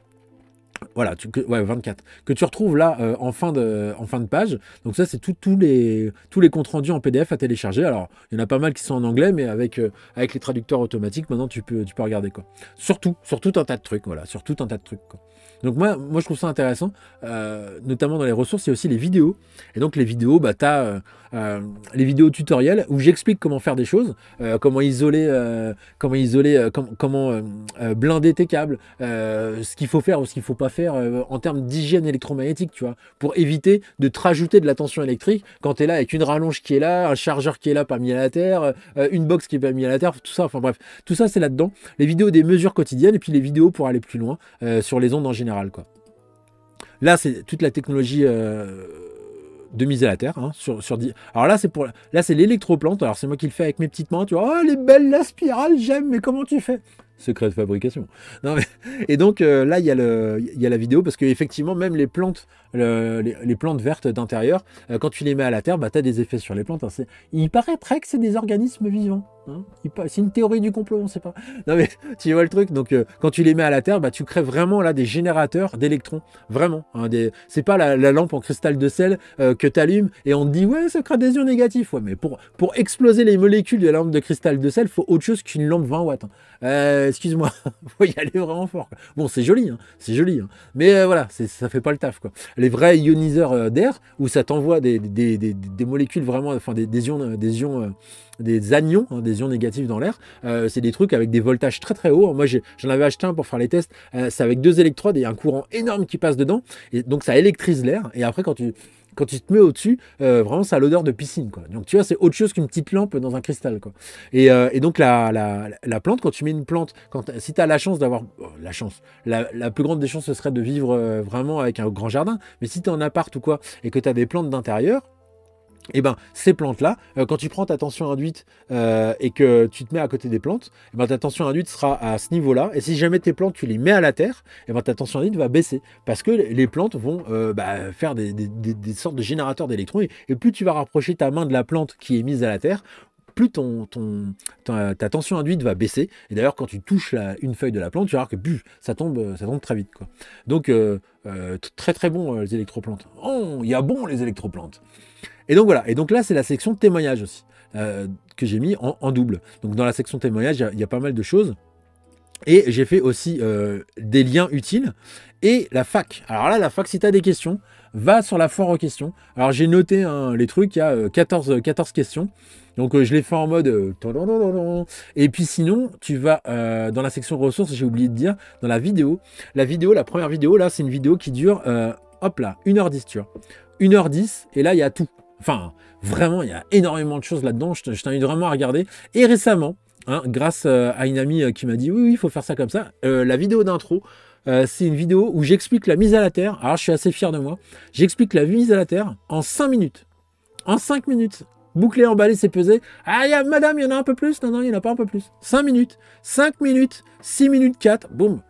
S1: Voilà, 24. Que tu retrouves là en fin de page. Donc ça, c'est tous les comptes rendus en PDF à télécharger. Alors, il y en a pas mal qui sont en anglais, mais avec les traducteurs automatiques, maintenant, tu peux regarder, quoi. Sur tout un tas de trucs, voilà. Sur tout un tas de trucs, quoi. Donc moi, je trouve ça intéressant, notamment dans les ressources, il y a aussi les vidéos. Et donc les vidéos, bah, tu as les vidéos tutoriels où j'explique comment faire des choses, comment blinder tes câbles, ce qu'il faut faire ou ce qu'il faut pas faire en termes d'hygiène électromagnétique, tu vois, pour éviter de te rajouter de la tension électrique quand tu es là avec une rallonge qui est là, un chargeur qui est là pas mis à la terre, une box qui est pas mis à la terre, tout ça, enfin bref, tout ça c'est là-dedans. Les vidéos des mesures quotidiennes et puis les vidéos pour aller plus loin sur les ondes en général, quoi. Là, c'est toute la technologie de mise à la terre. Hein, alors là, c'est l'électroplante. Alors c'est moi qui le fais avec mes petites mains. Tu vois, oh, elle est belle la spirale, j'aime. Mais comment tu fais? Secret de fabrication. Non, mais... Et donc là, il y a la vidéo parce qu'effectivement, même les plantes, les plantes vertes d'intérieur, quand tu les mets à la terre, bah, tu as des effets sur les plantes. Hein. Il paraîtrait que c'est des organismes vivants. Hein. C'est une théorie du complot, on ne sait pas. Non, mais tu vois le truc. Donc, quand tu les mets à la terre, bah, tu crées vraiment là des générateurs d'électrons. Vraiment. Hein, c'est pas la lampe en cristal de sel que tu allumes et on te dit, ouais, ça crée des ions négatifs. Ouais, mais pour exploser les molécules de la lampe de cristal de sel, il faut autre chose qu'une lampe 20 watts. Hein. Excuse-moi, faut y aller vraiment fort. Quoi. Bon, c'est joli, hein, mais voilà, ça fait pas le taf. Quoi. Les vrais ioniseurs d'air, où ça t'envoie des molécules vraiment, enfin des ions, des anions, hein, des ions négatifs dans l'air, c'est des trucs avec des voltages très très hauts. Moi, j'en avais acheté un pour faire les tests, c'est avec 2 électrodes et un courant énorme qui passe dedans, et donc ça électrise l'air, et après quand tu te mets au-dessus, vraiment, ça a l'odeur de piscine, quoi. Donc, tu vois, c'est autre chose qu'une petite lampe dans un cristal, quoi. Et donc, la plante, quand tu mets une plante, si tu as la chance d'avoir... la chance. La plus grande des chances, ce serait de vivre vraiment avec un grand jardin. Mais si tu es en appart ou quoi, et que tu as des plantes d'intérieur, et ben ces plantes-là, quand tu prends ta tension induite et que tu te mets à côté des plantes, et ben ta tension induite sera à ce niveau-là. Et si jamais tes plantes, tu les mets à la terre, et ben ta tension induite va baisser. Parce que les plantes vont faire des sortes de générateurs d'électrons. Et plus tu vas rapprocher ta main de la plante qui est mise à la terre, plus ta tension induite va baisser. Et d'ailleurs, quand tu touches une feuille de la plante, tu vas voir que ça tombe très vite. Quoi. Donc, très très bon les électroplantes. Oh, il y a bon les électroplantes. Et donc voilà, et donc là c'est la section témoignage aussi, que j'ai mis en double. Donc dans la section témoignage, il y a pas mal de choses. Et j'ai fait aussi des liens utiles. Et la fac. Alors là, la fac, si tu as des questions, va sur la foire aux questions. Alors j'ai noté les trucs, il y a 14 questions. Donc je l'ai fait en mode... et puis sinon, tu vas dans la section ressources, j'ai oublié de dire, dans la vidéo. La première vidéo, là, c'est une vidéo qui dure, 1h10, tu vois. 1h10, et là, il y a tout. Enfin, vraiment, il y a énormément de choses là-dedans. Je t'invite vraiment à regarder. Et récemment, hein, grâce à une amie qui m'a dit oui, il faut faire ça comme ça, la vidéo d'intro, c'est une vidéo où j'explique la mise à la terre. Alors, je suis assez fier de moi. J'explique la mise à la terre en 5 minutes. En 5 minutes. Bouclé, emballé, c'est pesé. Ah, madame, il y en a un peu plus? Non, il n'y en a pas un peu plus. 5 minutes. 5 minutes. 6 minutes 4. Boum.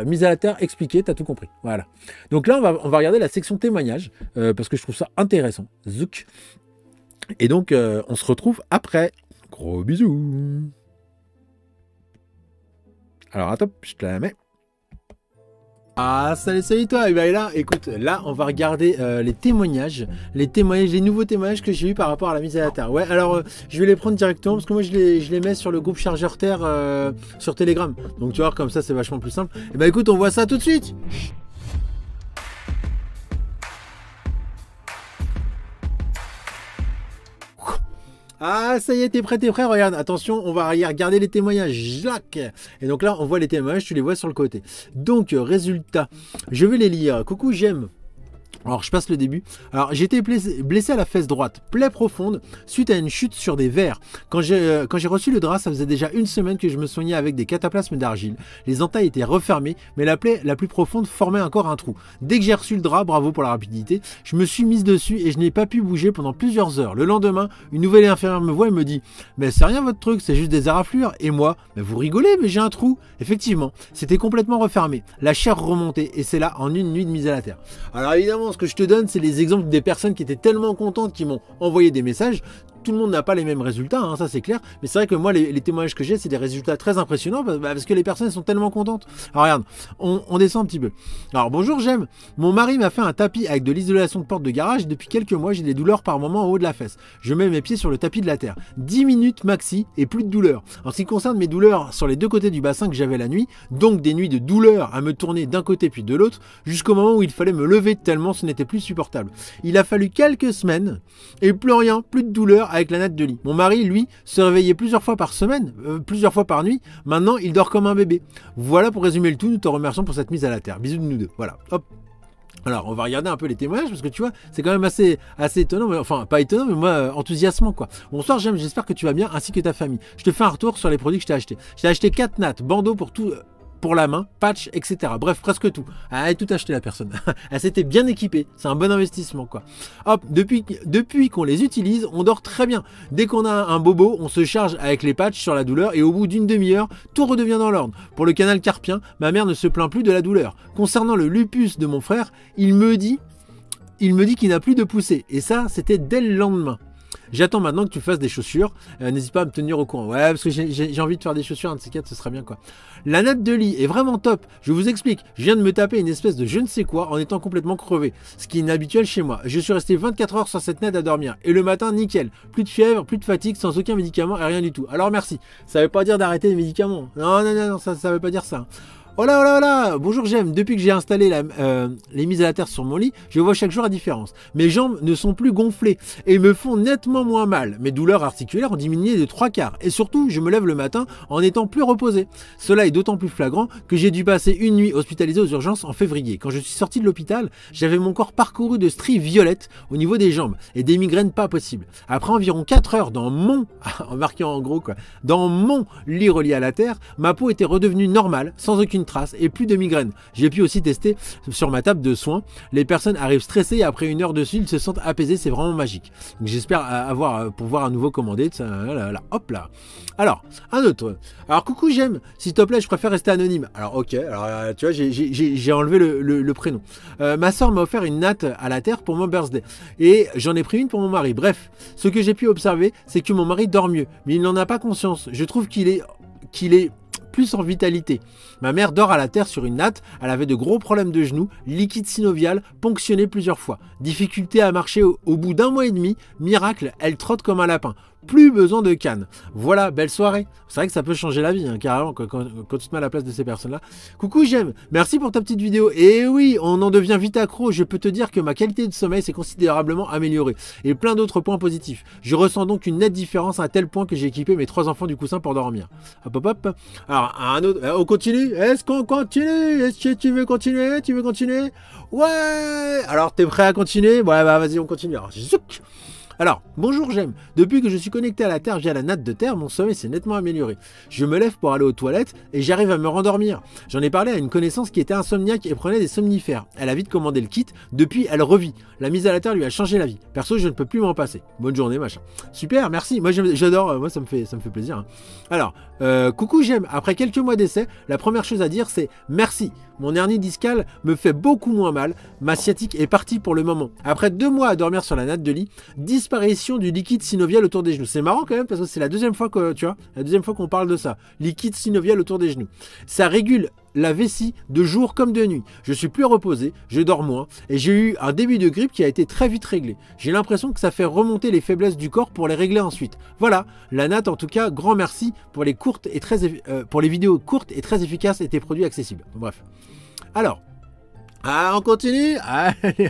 S1: Mise à la terre, expliqué, t'as tout compris. Voilà. Donc là, on va regarder la section témoignage parce que je trouve ça intéressant. Zouk. Et donc, on se retrouve après Gros bisous. Alors attends, je te la mets. Ah, salut toi. Et bien là, écoute, là on va regarder les témoignages, les nouveaux témoignages que j'ai eu par rapport à la mise à la terre. Ouais, alors je vais les prendre directement parce que moi je les mets sur le groupe Chargeur Terre sur Telegram. Donc tu vois, comme ça c'est vachement plus simple. Et ben écoute, on voit ça tout de suite. Ah, ça y est, t'es prêt, regarde, attention, on va regarder les témoignages, Jacques. Et donc là, on voit les témoignages, tu les vois sur le côté. Donc, résultat, je vais les lire. Coucou, j'aime. Alors, je passe le début. Alors, j'ai été blessé à la fesse droite, plaie profonde, suite à une chute sur des verres. Quand j'ai reçu le drap, ça faisait déjà une semaine que je me soignais avec des cataplasmes d'argile. Les entailles étaient refermées, mais la plaie la plus profonde formait encore un trou. Dès que j'ai reçu le drap, bravo pour la rapidité, je me suis mise dessus et je n'ai pas pu bouger pendant plusieurs heures. Le lendemain, une nouvelle infirmière me voit et me dit « Mais c'est rien votre truc, c'est juste des éraflures. » Et moi « Mais vous rigolez, mais j'ai un trou. » Effectivement, c'était complètement refermé. La chair remontait et c'est là en une nuit de mise à la terre. Alors évidemment, ce que je te donne, c'est les exemples des personnes qui étaient tellement contentes qui m'ont envoyé des messages. Tout le monde n'a pas les mêmes résultats, hein, ça c'est clair. Mais c'est vrai que moi, les témoignages que j'ai, c'est des résultats très impressionnants parce que les personnes sont tellement contentes. Alors regarde, on descend un petit peu. Alors bonjour, j'aime. Mon mari m'a fait un tapis avec de l'isolation de porte de garage. Depuis quelques mois, j'ai des douleurs par moment en haut de la fesse. Je mets mes pieds sur le tapis de la terre. 10 minutes maxi et plus de douleur. En ce qui concerne mes douleurs sur les deux côtés du bassin que j'avais la nuit, donc des nuits de douleur à me tourner d'un côté puis de l'autre, jusqu'au moment où il fallait me lever tellement ce n'était plus supportable. Il a fallu quelques semaines et plus rien, plus de douleur avec la natte de lit. Mon mari, lui, se réveillait plusieurs fois par semaine, plusieurs fois par nuit. Maintenant, il dort comme un bébé. Voilà pour résumer le tout. Nous te remercions pour cette mise à la terre. Bisous de nous deux. Voilà. Hop. Alors, on va regarder un peu les témoignages parce que tu vois, c'est quand même assez étonnant, mais, enfin pas étonnant, mais moi enthousiasmant quoi. Bonsoir, j'espère que tu vas bien ainsi que ta famille. Je te fais un retour sur les produits que je t'ai achetés. Je t'ai acheté 4 nattes, bandeaux pour tout. Pour la main, patch, etc. Bref, presque tout. Elle a tout acheté la personne. Elle s'était bien équipée. C'est un bon investissement, quoi. Hop, depuis qu'on les utilise, on dort très bien. Dès qu'on a un bobo, on se charge avec les patchs sur la douleur et au bout d'une demi-heure, tout redevient dans l'ordre. Pour le canal carpien, ma mère ne se plaint plus de la douleur. Concernant le lupus de mon frère, il me dit qu'il n'a plus de poussée. Et ça, c'était dès le lendemain. J'attends maintenant que tu fasses des chaussures. N'hésite pas à me tenir au courant. Ouais, parce que j'ai envie de faire des chaussures, un de ces quatre, ce serait bien quoi. La natte de lit est vraiment top. Je vous explique. Je viens de me taper une espèce de je ne sais quoi en étant complètement crevé. Ce qui est inhabituel chez moi. Je suis resté 24 heures sur cette natte à dormir. Et le matin, nickel. Plus de fièvre, plus de fatigue, sans aucun médicament et rien du tout. Alors merci. Ça veut pas dire d'arrêter les médicaments. Non, ça veut pas dire ça. Oh là, bonjour j'aime, depuis que j'ai installé les mises à la terre sur mon lit, je vois chaque jour la différence. Mes jambes ne sont plus gonflées et me font nettement moins mal. Mes douleurs articulaires ont diminué de 3/4 et surtout je me lève le matin en étant plus reposé. Cela est d'autant plus flagrant que j'ai dû passer une nuit hospitalisée aux urgences en février. Quand je suis sorti de l'hôpital, j'avais mon corps parcouru de stries violettes au niveau des jambes et des migraines pas possibles. Après environ 4 heures dans mon, en marquant en gros quoi, dans mon lit relié à la terre, ma peau était redevenue normale, sans aucune trace et plus de migraines. J'ai pu aussi tester sur ma table de soins. Les personnes arrivent stressées et après une heure dessus, ils se sentent apaisés. C'est vraiment magique. J'espère pouvoir à nouveau commander. Hop là. Alors, un autre. Alors, coucou, j'aime. S'il te plaît, je préfère rester anonyme. Alors, ok. Alors, tu vois, j'ai enlevé le prénom. Ma soeur m'a offert une natte à la terre pour mon birthday. Et j'en ai pris une pour mon mari. Bref, ce que j'ai pu observer, c'est que mon mari dort mieux. Mais il n'en a pas conscience. Je trouve qu'il est plus en vitalité. Ma mère dort à la terre sur une natte, elle avait de gros problèmes de genoux, liquide synovial, ponctionné plusieurs fois. Difficulté à marcher au bout d'un mois et demi, miracle, elle trotte comme un lapin. Plus besoin de canne. Voilà, belle soirée. C'est vrai que ça peut changer la vie, hein, carrément, quand tu te mets à la place de ces personnes-là. Coucou, j'aime. Merci pour ta petite vidéo. Et oui, on en devient vite accro. Je peux te dire que ma qualité de sommeil s'est considérablement améliorée. Et plein d'autres points positifs. Je ressens donc une nette différence à tel point que j'ai équipé mes 3 enfants du coussin pour dormir. Hop. Alors, un autre. On continue? Est-ce qu'on continue? Est-ce que tu veux continuer? Tu veux continuer? Ouais. Alors, t'es prêt à continuer? Ouais, bah vas-y, on continue. Alors, zouk. Alors, bonjour j'aime. Depuis que je suis connecté à la Terre via la natte de terre, mon sommeil s'est nettement amélioré. Je me lève pour aller aux toilettes et j'arrive à me rendormir. J'en ai parlé à une connaissance qui était insomniaque et prenait des somnifères. Elle a vite commandé le kit, depuis elle revit. La mise à la terre lui a changé la vie. Perso, je ne peux plus m'en passer. Bonne journée, machin. Super, merci. Moi j'adore, moi ça me fait plaisir. Hein. Alors, coucou j'aime. Après quelques mois d'essai, la première chose à dire c'est merci. Mon hernie discale me fait beaucoup moins mal. Ma sciatique est partie pour le moment. Après 2 mois à dormir sur la natte de lit, 10 disparition du liquide synovial autour des genoux. C'est marrant quand même parce que c'est la deuxième fois que, tu vois, la deuxième fois qu'on parle de ça. Liquide synovial autour des genoux. Ça régule la vessie de jour comme de nuit. Je suis plus reposé, je dors moins et j'ai eu un début de grippe qui a été très vite réglé. J'ai l'impression que ça fait remonter les faiblesses du corps pour les régler ensuite. Voilà, la Nat en tout cas, grand merci pour les courtes et pour les vidéos courtes et très efficaces et tes produits accessibles. Bref. Alors, on continue.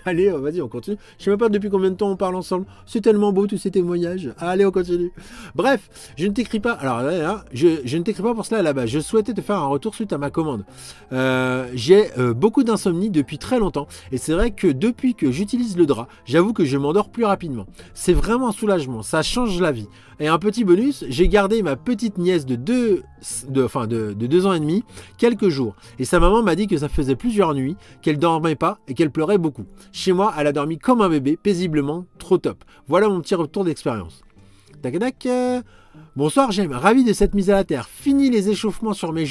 S1: Allez, vas-y, on continue. Je sais même pas depuis combien de temps on parle ensemble. C'est tellement beau tous ces témoignages. Allez, on continue. Bref, je ne t'écris pas. Alors là, je ne t'écris pas pour cela là-bas. Je souhaitais te faire un retour suite à ma commande. J'ai beaucoup d'insomnie depuis très longtemps. Et c'est vrai que depuis que j'utilise le drap, j'avoue que je m'endors plus rapidement. C'est vraiment un soulagement. Ça change la vie. Et un petit bonus, j'ai gardé ma petite nièce de 2 ans et demi quelques jours. Et sa maman m'a dit que ça faisait plusieurs nuits, qu'elle dormait pas et qu'elle pleurait beaucoup. Chez moi, elle a dormi comme un bébé, paisiblement, trop top. Voilà mon petit retour d'expérience. Tac tac. Bonsoir, j'aime, ravi de cette mise à la terre. Fini les échauffements sur mes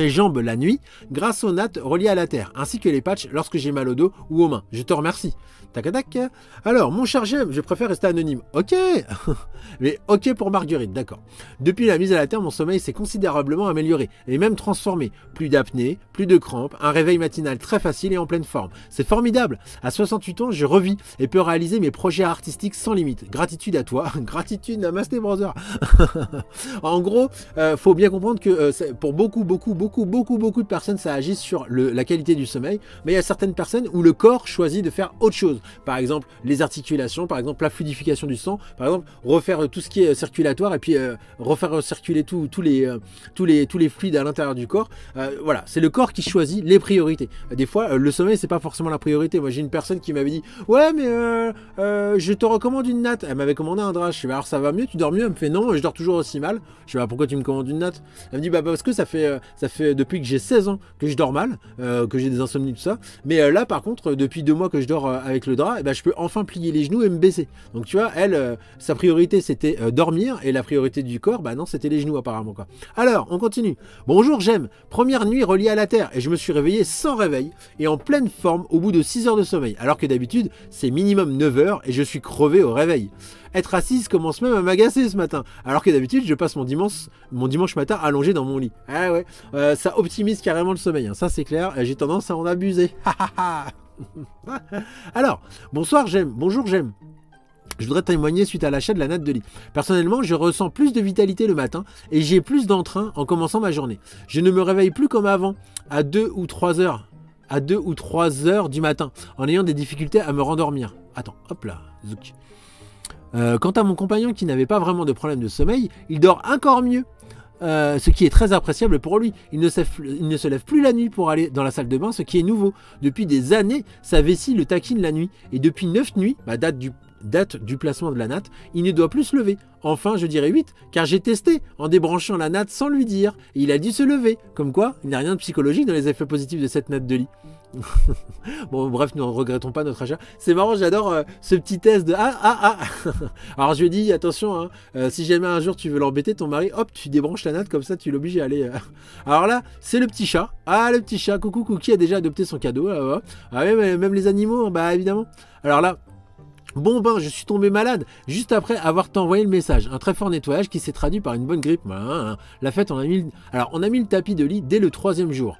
S1: jambes la nuit, grâce aux nattes reliées à la terre, ainsi que les patchs lorsque j'ai mal au dos ou aux mains. Je te remercie. Tac tac. Alors, mon cher j'aime, je préfère rester anonyme. Ok. Mais ok pour Marguerite, d'accord. Depuis la mise à la terre, mon sommeil s'est considérablement amélioré et même transformé. Plus d'apnée, plus de crampes, un réveil matinal très facile et en pleine forme. C'est formidable. À 68 ans, je revis et peux réaliser mes projets artistiques sans limite. Gratitude à toi. Gratitude, Namaste Brother. En gros, faut bien comprendre que pour beaucoup de personnes, ça agit sur la qualité du sommeil. Mais il y a certaines personnes où le corps choisit de faire autre chose. Par exemple, les articulations, par exemple, la fluidification du sang, par exemple, refaire tout ce qui est circulatoire et puis refaire circuler tous les fluides à l'intérieur du corps. Voilà, c'est le corps qui choisit les priorités. Des fois, le sommeil, c'est pas forcément la priorité. Moi, j'ai une personne qui m'avait dit « Ouais, mais je te recommande une natte. » Elle m'avait commandé un drap. Je fais « Alors, ça va mieux? Tu dors mieux ?» Elle me fait « Non, je dors toujours aussi mal. » Je fais « Pourquoi tu me commandes une natte ?» Elle me dit « Parce que ça fait depuis que j'ai 16 ans que je dors mal, que j'ai des insomnies, tout ça. Mais là, par contre, depuis 2 mois que je dors avec le drap, je peux enfin plier les genoux et me baisser. » Donc, tu vois, elle, sa priorité, c'était dormir, et la priorité du corps, non, c'était les genoux apparemment, quoi. Alors, on continue. Bonjour, j'aime. Première nuit reliée à la terre, et je me suis réveillé sans réveil, et en pleine forme au bout de 6 heures de sommeil, alors que d'habitude, c'est minimum 9 heures, et je suis crevé au réveil. Être assise commence même à m'agacer ce matin, alors que d'habitude, je passe mon dimanche matin allongé dans mon lit. Ah ouais, ça optimise carrément le sommeil, hein. Ça c'est clair, j'ai tendance à en abuser. Alors, bonsoir, j'aime. Bonjour, j'aime. Je voudrais témoigner suite à l'achat de la natte de lit. Personnellement, je ressens plus de vitalité le matin et j'ai plus d'entrain en commençant ma journée. Je ne me réveille plus comme avant, à 2 ou 3 heures du matin, en ayant des difficultés à me rendormir. Attends, hop là, zouk. Quant à mon compagnon qui n'avait pas vraiment de problème de sommeil, il dort encore mieux. Ce qui est très appréciable pour lui. Il ne se lève plus la nuit pour aller dans la salle de bain, ce qui est nouveau. Depuis des années, sa vessie le taquine la nuit. Et depuis 9 nuits, date du placement de la natte, il ne doit plus se lever. Enfin, je dirais 8, car j'ai testé en débranchant la natte sans lui dire. Et il a dû se lever. Comme quoi, il n'y a rien de psychologique dans les effets positifs de cette natte de lit. Bon, bref, nous ne regrettons pas notre achat. C'est marrant, j'adore ce petit test de Alors je lui dis, attention, hein, si jamais un jour tu veux l'embêter, ton mari, hop, tu débranches la natte, comme ça tu l'obliges à aller. Alors là, c'est le petit chat. Ah, le petit chat, coucou, qui a déjà adopté son cadeau. Ah ouais, même les animaux, bah évidemment. Alors là, bon je suis tombé malade juste après avoir t'envoyé le message. Un très fort nettoyage qui s'est traduit par une bonne grippe. La fête, on a mis le tapis de lit dès le 3e jour.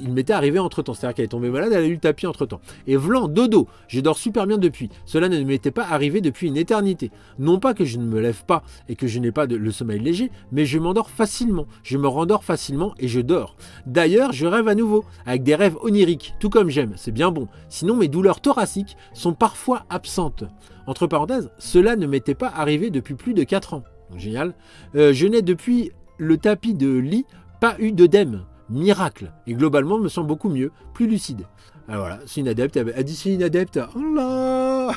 S1: Il m'était arrivé entre temps, c'est-à-dire qu'elle est tombée malade, elle a eu le tapis entre temps. Et vlan, dodo, je dors super bien depuis. Cela ne m'était pas arrivé depuis une éternité. Non pas que je ne me lève pas et que je n'ai pas le sommeil léger, mais je m'endors facilement. Je me rendors facilement et je dors. D'ailleurs, je rêve à nouveau, avec des rêves oniriques, tout comme j'aime, c'est bien bon. Sinon, mes douleurs thoraciques sont parfois absentes. Entre parenthèses, cela ne m'était pas arrivé depuis plus de 4 ans. Donc, génial. Je n'ai depuis le tapis de lit pas eu d'œdème. Miracle. Et globalement, me sens beaucoup mieux, plus lucide. Alors voilà, c'est une adepte. Elle dit c'est une adepte. Oh là.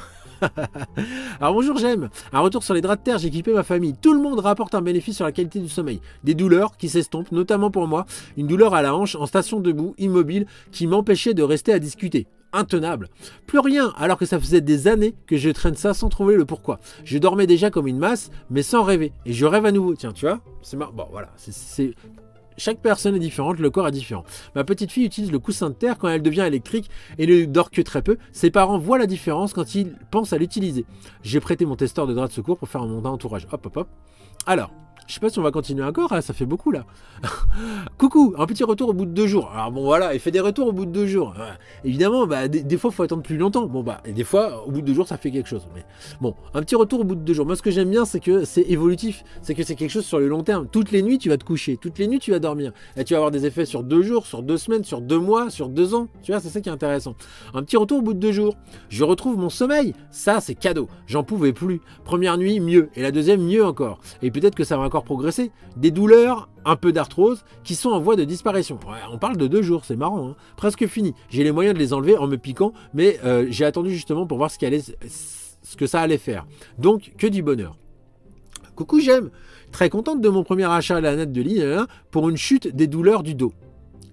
S1: Alors bonjour, j'aime. Un retour sur les draps de terre, j'ai équipé ma famille. Tout le monde rapporte un bénéfice sur la qualité du sommeil. Des douleurs qui s'estompent, notamment pour moi. Une douleur à la hanche en station debout, immobile, qui m'empêchait de rester à discuter. Intenable. Plus rien, alors que ça faisait des années que je traîne ça sans trouver le pourquoi. Je dormais déjà comme une masse, mais sans rêver. Et je rêve à nouveau. Tiens, tu vois, c'est marrant. Bon, voilà, chaque personne est différente, le corps est différent. Ma petite fille utilise le coussin de terre quand elle devient électrique et ne dort que très peu. Ses parents voient la différence quand ils pensent à l'utiliser. J'ai prêté mon testeur de drap de secours pour faire un montant entourage. Hop, hop, hop. Alors, je sais pas si on va continuer encore, hein, ça fait beaucoup là. Coucou, un petit retour au bout de 2 jours. Alors bon voilà, il fait des retours au bout de 2 jours. Évidemment, bah, des fois il faut attendre plus longtemps. Bon bah, et des fois, au bout de 2 jours, ça fait quelque chose. Mais bon, un petit retour au bout de 2 jours. Moi ce que j'aime bien, c'est que c'est évolutif. C'est que c'est quelque chose sur le long terme. Toutes les nuits, tu vas te coucher. Toutes les nuits, tu vas dormir. Et tu vas avoir des effets sur 2 jours, sur 2 semaines, sur 2 mois, sur 2 ans. Tu vois, c'est ça qui est intéressant. Un petit retour au bout de 2 jours. Je retrouve mon sommeil. Ça, c'est cadeau. J'en pouvais plus. Première nuit, mieux. Et la deuxième, mieux encore. Et peut-être que ça va encore progresser. Des douleurs, un peu d'arthrose, qui sont en voie de disparition. Ouais, on parle de 2 jours, c'est marrant, hein. Presque fini. J'ai les moyens de les enlever en me piquant, mais j'ai attendu justement pour voir ce que ça allait faire. Donc, que du bonheur. Coucou, j'aime. Très contente de mon premier achat à la natte de lit pour une chute des douleurs du dos.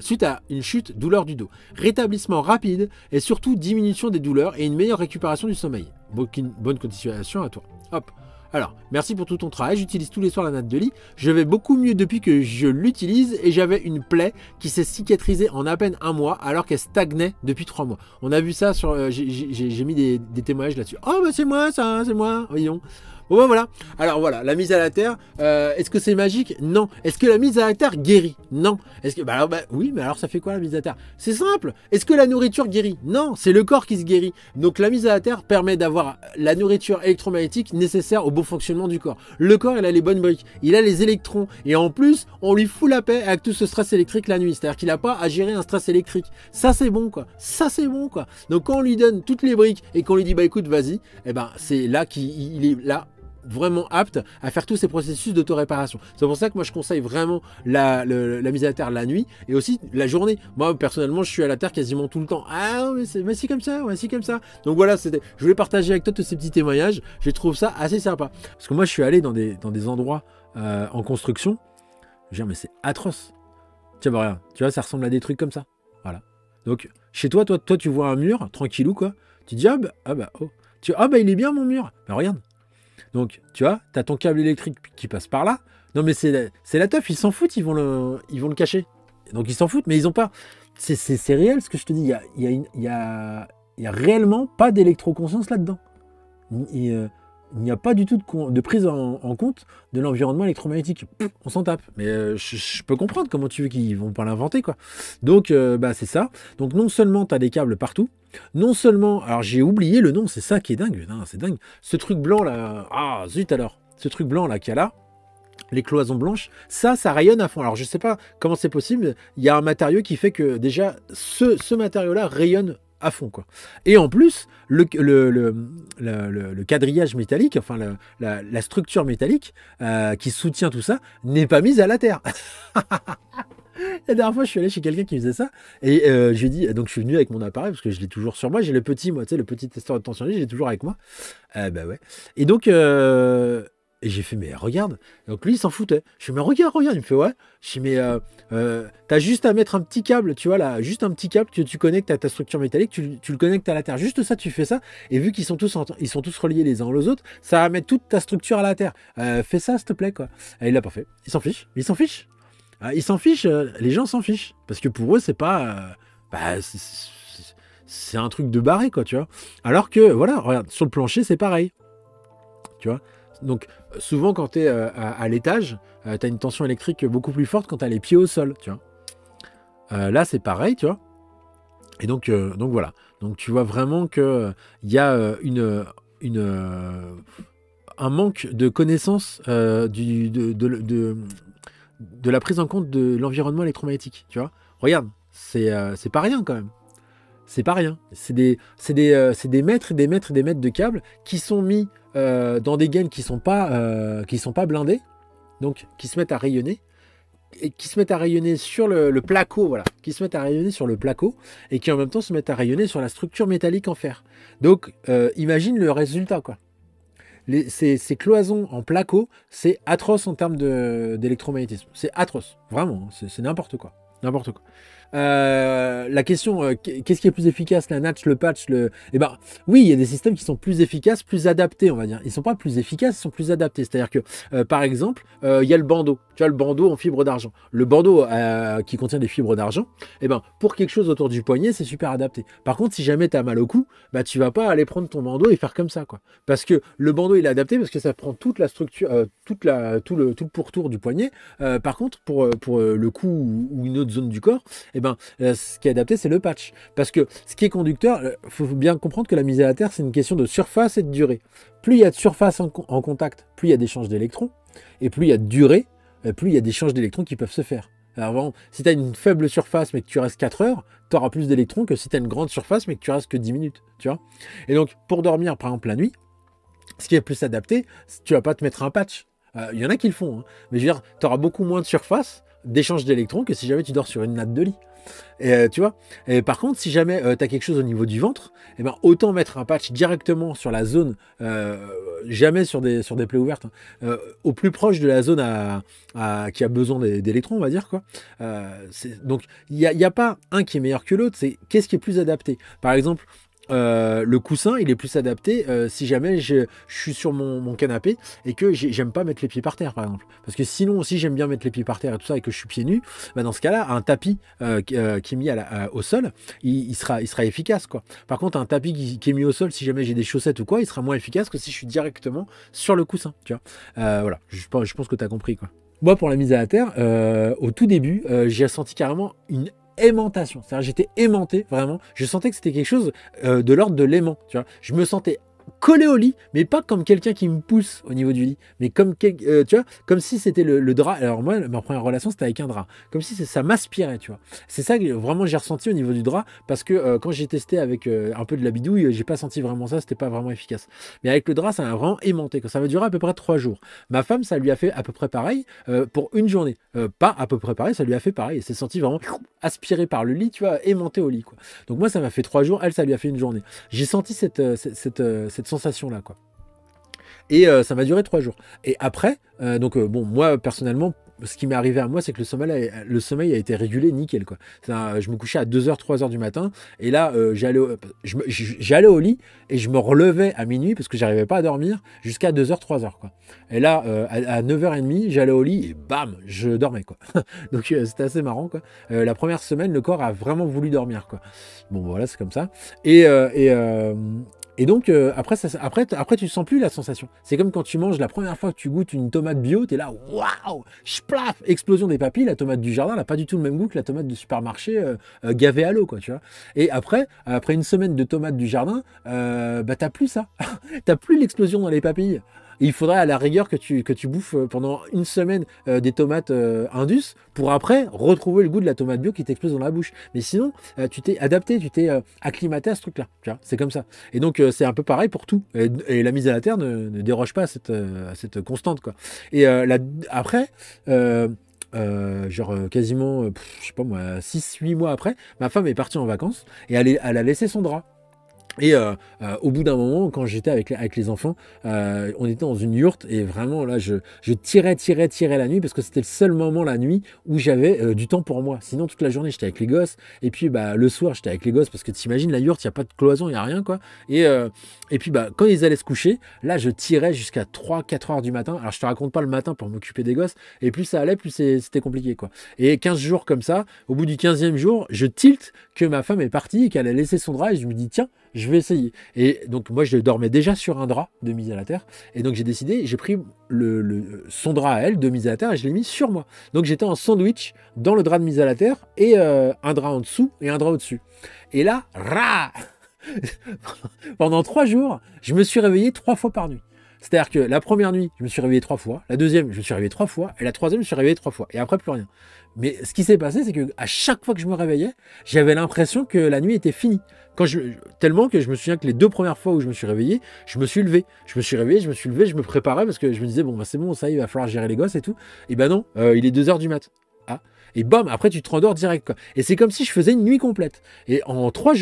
S1: Suite à une chute, douleur du dos. Rétablissement rapide et surtout diminution des douleurs et une meilleure récupération du sommeil. Bonne continuation à toi. Hop. Alors, merci pour tout ton travail, j'utilise tous les soirs la natte de lit, je vais beaucoup mieux depuis que je l'utilise et j'avais une plaie qui s'est cicatrisée en à peine 1 mois alors qu'elle stagnait depuis 3 mois. On a vu ça sur... j'ai mis des témoignages là-dessus. Oh bah c'est moi ça, c'est moi, voyons. Bon ben voilà, alors voilà, la mise à la terre, est-ce que c'est magique? Non. Est-ce que la mise à la terre guérit? Non. Est-ce que, oui, mais alors ça fait quoi la mise à la terre? C'est simple. Est-ce que la nourriture guérit? Non, c'est le corps qui se guérit. Donc la mise à la terre permet d'avoir la nourriture électromagnétique nécessaire au bon fonctionnement du corps. Le corps, il a les bonnes briques, il a les électrons, et en plus, on lui fout la paix avec tout ce stress électrique la nuit. C'est-à-dire qu'il n'a pas à gérer un stress électrique. Ça c'est bon quoi, ça c'est bon quoi. Donc quand on lui donne toutes les briques et qu'on lui dit bah écoute vas-y, eh ben c'est là qu'il est là vraiment apte à faire tous ces processus d'autoréparation. C'est pour ça que moi je conseille vraiment la mise à la terre la nuit et aussi la journée. Moi personnellement je suis à la terre quasiment tout le temps. Ah mais c'est comme ça, ouais, c'est comme ça. Donc voilà, je voulais partager avec toi tous ces petits témoignages. Je trouve ça assez sympa. Parce que moi je suis allé dans des endroits en construction. Je veux dire mais c'est atroce. Tiens bah regarde, tu vois ça ressemble à des trucs comme ça. Voilà. Donc chez toi tu vois un mur tranquillou quoi. Tu dis ah bah il est bien mon mur. Bah regarde. Donc, tu vois, tu as ton câble électrique qui passe par là. Non, mais c'est la teuf, ils s'en foutent, ils vont le cacher. Donc, ils s'en foutent, mais ils ont pas... C'est réel ce que je te dis. Il y a réellement pas d'électroconscience là-dedans. Il n'y a pas du tout de prise en compte de l'environnement électromagnétique. On s'en tape. Mais je peux comprendre comment tu veux qu'ils vont pas l'inventer, quoi. Donc, c'est ça. Donc, non seulement tu as des câbles partout, non seulement... Alors, j'ai oublié le nom, c'est ça qui est dingue. C'est dingue. Ce truc blanc, là... Ah, zut alors. Ce truc blanc, là, qu'il y a là, les cloisons blanches, ça rayonne à fond. Alors, je sais pas comment c'est possible. Il y a un matériau qui fait que, déjà, ce matériau-là rayonne à fond, quoi. Et en plus, le quadrillage métallique, enfin la structure métallique qui soutient tout ça, n'est pas mise à la terre. La dernière fois, je suis allé chez quelqu'un qui faisait ça et je lui ai dit, donc je suis venu avec mon appareil parce que je l'ai toujours sur moi. J'ai le petit, moi, tu sais, le petit testeur de tension, je l'ai toujours avec moi. Bah ouais. Et donc, et j'ai fait, mais regarde. Donc lui, il s'en foutait. Je fais, mais regarde. Il me fait, ouais. Je dis, mais t'as juste à mettre un petit câble, tu vois là, juste un petit câble que tu connectes à ta structure métallique, tu le connectes à la terre. Juste ça, tu fais ça. Et vu qu'ils sont tous reliés les uns aux autres, ça va mettre toute ta structure à la terre. Fais ça, s'il te plaît, quoi. Et il l'a pas fait. Il s'en fiche. Ils s'en fichent. Ils s'en fichent. Les gens s'en fichent. Parce que pour eux, c'est pas... c'est un truc de barré, quoi, tu vois. Alors que, voilà, regarde, sur le plancher, c'est pareil. Tu vois. Donc, souvent, quand tu es à l'étage, tu as une tension électrique beaucoup plus forte quand tu as les pieds au sol, tu vois. Là, c'est pareil, tu vois. Et donc voilà. Donc, tu vois vraiment qu'il y a un manque de connaissance de la prise en compte de l'environnement électromagnétique, tu vois. Regarde, c'est pas rien, quand même. C'est pas rien. C'est des mètres et des mètres et des mètres de câbles qui sont mis dans des gaines qui sont pas blindées, donc qui se mettent à rayonner et qui se mettent à rayonner sur le placo, voilà, qui se mettent à rayonner sur le placo et qui en même temps se mettent à rayonner sur la structure métallique en fer. Donc imagine le résultat, quoi. Ces cloisons en placo, c'est atroce en termes d'électromagnétisme. C'est atroce, vraiment, c'est n'importe quoi. n'importe quoi. La question, qu'est-ce qui est plus efficace, la natch, le patch, Eh ben, oui, il y a des systèmes qui sont plus efficaces, plus adaptés, on va dire. Ils sont pas plus efficaces, ils sont plus adaptés. C'est-à-dire que, par exemple, il y a le bandeau. Tu vois, le bandeau en fibre d'argent. Le bandeau qui contient des fibres d'argent, eh ben, pour quelque chose autour du poignet, c'est super adapté. Par contre, si jamais tu as mal au cou, bah, tu vas pas aller prendre ton bandeau et faire comme ça, quoi. Parce que le bandeau, il est adapté parce que ça prend toute la structure, tout le pourtour du poignet. Par contre, pour le cou ou une autre zone du corps, eh ben, ce qui est adapté, c'est le patch. Parce que ce qui est conducteur, faut bien comprendre que la mise à la terre, c'est une question de surface et de durée. Plus il y a de surface en contact, plus il y a d'échanges d'électrons. Et plus il y a de durée, plus il y a d'échanges d'électrons qui peuvent se faire. Alors, bon, si tu as une faible surface mais que tu restes 4 heures, tu auras plus d'électrons que si tu as une grande surface mais que tu restes que 10 minutes. Tu vois. Et donc, pour dormir, par exemple, la nuit, ce qui est plus adapté, tu vas pas te mettre un patch. Il y en a qui le font, hein. Mais je veux dire, tu auras beaucoup moins de surface d'échange d'électrons que si jamais tu dors sur une natte de lit. Et tu vois. Et par contre, si jamais tu as quelque chose au niveau du ventre, eh ben, autant mettre un patch directement sur la zone, jamais sur des plaies ouvertes, hein, au plus proche de la zone qui a besoin d'électrons, on va dire, quoi. Donc, il n'y a pas un qui est meilleur que l'autre, c'est qu'est-ce qui est plus adapté. Par exemple, le coussin, il est plus adapté si jamais je suis sur mon canapé et que j'aime pas mettre les pieds par terre, par exemple. Parce que sinon, si j'aime bien mettre les pieds par terre et tout ça et que je suis pieds nus, bah dans ce cas-là, un tapis qui est mis au sol, il sera efficace, quoi. Par contre, un tapis qui est mis au sol, si jamais j'ai des chaussettes ou quoi, il sera moins efficace que si je suis directement sur le coussin, tu vois. Voilà, je pense que tu as compris, quoi. Moi, pour la mise à la terre, au tout début, j'ai senti carrément une aimantation. C'est-à-dire, j'étais aimanté, vraiment. Je sentais que c'était quelque chose de l'ordre de l'aimant, tu vois. Je me sentais collé au lit, mais pas comme quelqu'un qui me pousse au niveau du lit, mais comme tu vois, comme si c'était le drap. Alors moi, ma première relation, c'était avec un drap, comme si ça m'aspirait, tu vois. C'est ça que vraiment j'ai ressenti au niveau du drap, parce que quand j'ai testé avec un peu de la bidouille, j'ai pas senti vraiment ça, c'était pas vraiment efficace. Mais avec le drap, ça m'a vraiment aimanté, ça va durer à peu près 3 jours. Ma femme, ça lui a fait à peu près pareil pour une journée. Pas à peu près pareil, ça lui a fait pareil. Elle s'est sentie vraiment aspirée par le lit, tu vois, aimanté au lit, quoi. Donc moi, ça m'a fait 3 jours, elle, ça lui a fait une journée. J'ai senti cette sensation-là, quoi. Et ça m'a duré 3 jours. Et après, bon, moi, personnellement, ce qui m'est arrivé à moi, c'est que le sommeil a été régulé nickel, quoi. Je me couchais à 2h, 3h du matin, et là, j'allais au lit, et je me relevais à minuit, parce que j'arrivais pas à dormir, jusqu'à 2h, 3h, quoi. Et là, à 9h30, j'allais au lit, et bam, je dormais, quoi. Donc c'était assez marrant, quoi. La première semaine, le corps a vraiment voulu dormir, quoi. Bon, voilà, c'est comme ça. Et donc, après, tu sens plus la sensation. C'est comme quand tu manges la première fois que tu goûtes une tomate bio, tu es là, waouh, splaf, explosion des papilles. La tomate du jardin n'a pas du tout le même goût que la tomate de supermarché gavée à l'eau, quoi, tu vois. Et après une semaine de tomates du jardin, bah, t'as plus ça. T'as plus l'explosion dans les papilles. Et il faudrait à la rigueur que tu bouffes pendant une semaine des tomates Indus pour après retrouver le goût de la tomate bio qui t'explose dans la bouche. Mais sinon, tu t'es adapté, tu t'es acclimaté à ce truc-là. C'est comme ça. Et donc, c'est un peu pareil pour tout. Et la mise à la terre ne déroge pas à cette constante, quoi. Et après, quasiment, je sais pas moi, 6-8 mois après, ma femme est partie en vacances et elle a laissé son drap. Et au bout d'un moment, quand j'étais avec les enfants, on était dans une yourte et vraiment là, je tirais la nuit parce que c'était le seul moment la nuit où j'avais du temps pour moi. Sinon, toute la journée, j'étais avec les gosses et puis bah, le soir, j'étais avec les gosses parce que t'imagines, la yourte, il n'y a pas de cloison, il n'y a rien, quoi. Et puis bah, quand ils allaient se coucher, là, je tirais jusqu'à 3-4 heures du matin. Alors, je te raconte pas le matin pour m'occuper des gosses et plus ça allait, plus c'était compliqué, quoi. Et 15 jours comme ça, au bout du 15e jour, je tilte que ma femme est partie et qu'elle a laissé son drap et je me dis, tiens, je vais essayer. Et donc moi je dormais déjà sur un drap de mise à la terre. Et donc j'ai décidé, j'ai pris son drap à elle de mise à la terre et je l'ai mis sur moi. Donc j'étais en sandwich dans le drap de mise à la terre et un drap en dessous et un drap au-dessus. Et là, pendant 3 jours, je me suis réveillé 3 fois par nuit. C'est-à-dire que la première nuit, je me suis réveillé 3 fois. La deuxième, je me suis réveillé 3 fois. Et la troisième, je me suis réveillé 3 fois. Et après, plus rien. Mais ce qui s'est passé, c'est qu'à chaque fois que je me réveillais, j'avais l'impression que la nuit était finie. Tellement que je me souviens que les 2 premières fois où je me suis réveillé, je me suis levé. Je me suis réveillé, je me suis levé, je me préparais parce que je me disais, bon, bah, c'est bon, ça y est, il va falloir gérer les gosses et tout. Et ben non, il est 2h du mat. Ah. Et bam, après, tu te rendors direct, quoi. Et c'est comme si je faisais une nuit complète. Et en 3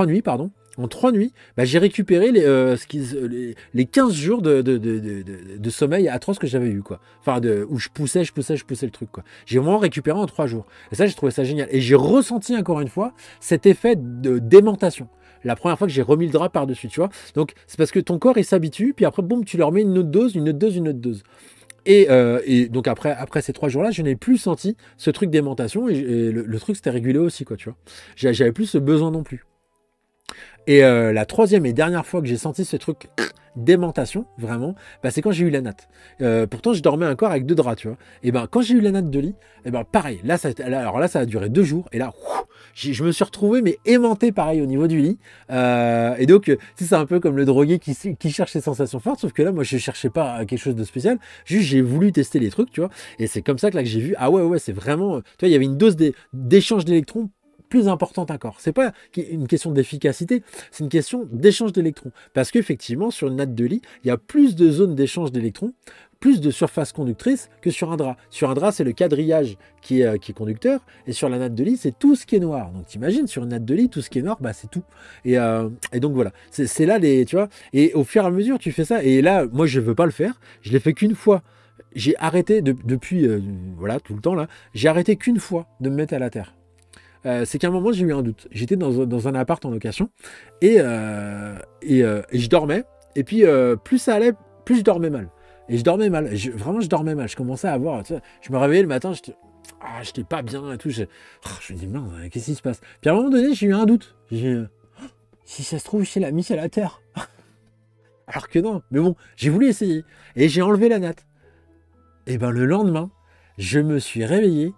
S1: nuits, pardon, en 3 nuits, bah, j'ai récupéré les 15 jours de sommeil atroce que j'avais eu, quoi. Enfin, où je poussais le truc, quoi. J'ai vraiment récupéré en 3 jours. Et ça, j'ai trouvé ça génial. Et j'ai ressenti encore une fois cet effet de démentation. La première fois que j'ai remis le drap par-dessus, tu vois. Donc, c'est parce que ton corps, il s'habitue, puis après, boum, tu leur mets une autre dose, une autre dose, une autre dose. Et donc après ces 3 jours-là, je n'ai plus senti ce truc d'aimantation et le truc s'était régulé aussi, quoi, tu vois. J'avais plus ce besoin non plus. Et la troisième et dernière fois que j'ai senti ce truc d'aimantation, vraiment, bah, c'est quand j'ai eu la natte. Pourtant, je dormais encore avec 2 draps, tu vois. Et ben quand j'ai eu la natte de lit, et ben pareil, alors là, ça a duré 2 jours, et là, je me suis retrouvé, mais aimanté pareil au niveau du lit. Et donc, c'est un peu comme le drogué qui cherche ses sensations fortes, sauf que là, moi, je cherchais pas quelque chose de spécial, juste j'ai voulu tester les trucs, tu vois. Et c'est comme ça que là que j'ai vu, ah ouais, c'est vraiment, tu vois, il y avait une dose d'échange d'électrons plus importante encore. C'est pas une question d'efficacité, c'est une question d'échange d'électrons. Parce qu'effectivement, sur une natte de lit, il y a plus de zones d'échange d'électrons, plus de surface conductrice que sur un drap. Sur un drap, c'est le quadrillage qui est conducteur, et sur la natte de lit, c'est tout ce qui est noir. Donc t'imagines, sur une natte de lit, tout ce qui est noir, bah, c'est tout. Et donc voilà, c'est là tu vois, et au fur et à mesure, tu fais ça. Et là, moi, je veux pas le faire. Je l'ai fait qu'une fois. J'ai arrêté depuis, voilà, tout le temps là, j'ai arrêté qu'une fois de me mettre à la terre. C'est qu'à un moment j'ai eu un doute. J'étais dans un appart en location et je dormais. Et puis plus ça allait, plus je dormais mal. Et je dormais mal. Vraiment, je dormais mal. Je commençais à avoir. Tu sais, je me réveillais le matin, j'étais pas bien et tout. Je me dis, non, qu'est-ce qui se passe? Puis à un moment donné, j'ai eu un doute. Si ça se trouve, je l'ai mis à la terre. Alors que non. Mais bon, j'ai voulu essayer. Et j'ai enlevé la natte. Et ben le lendemain, je me suis réveillé.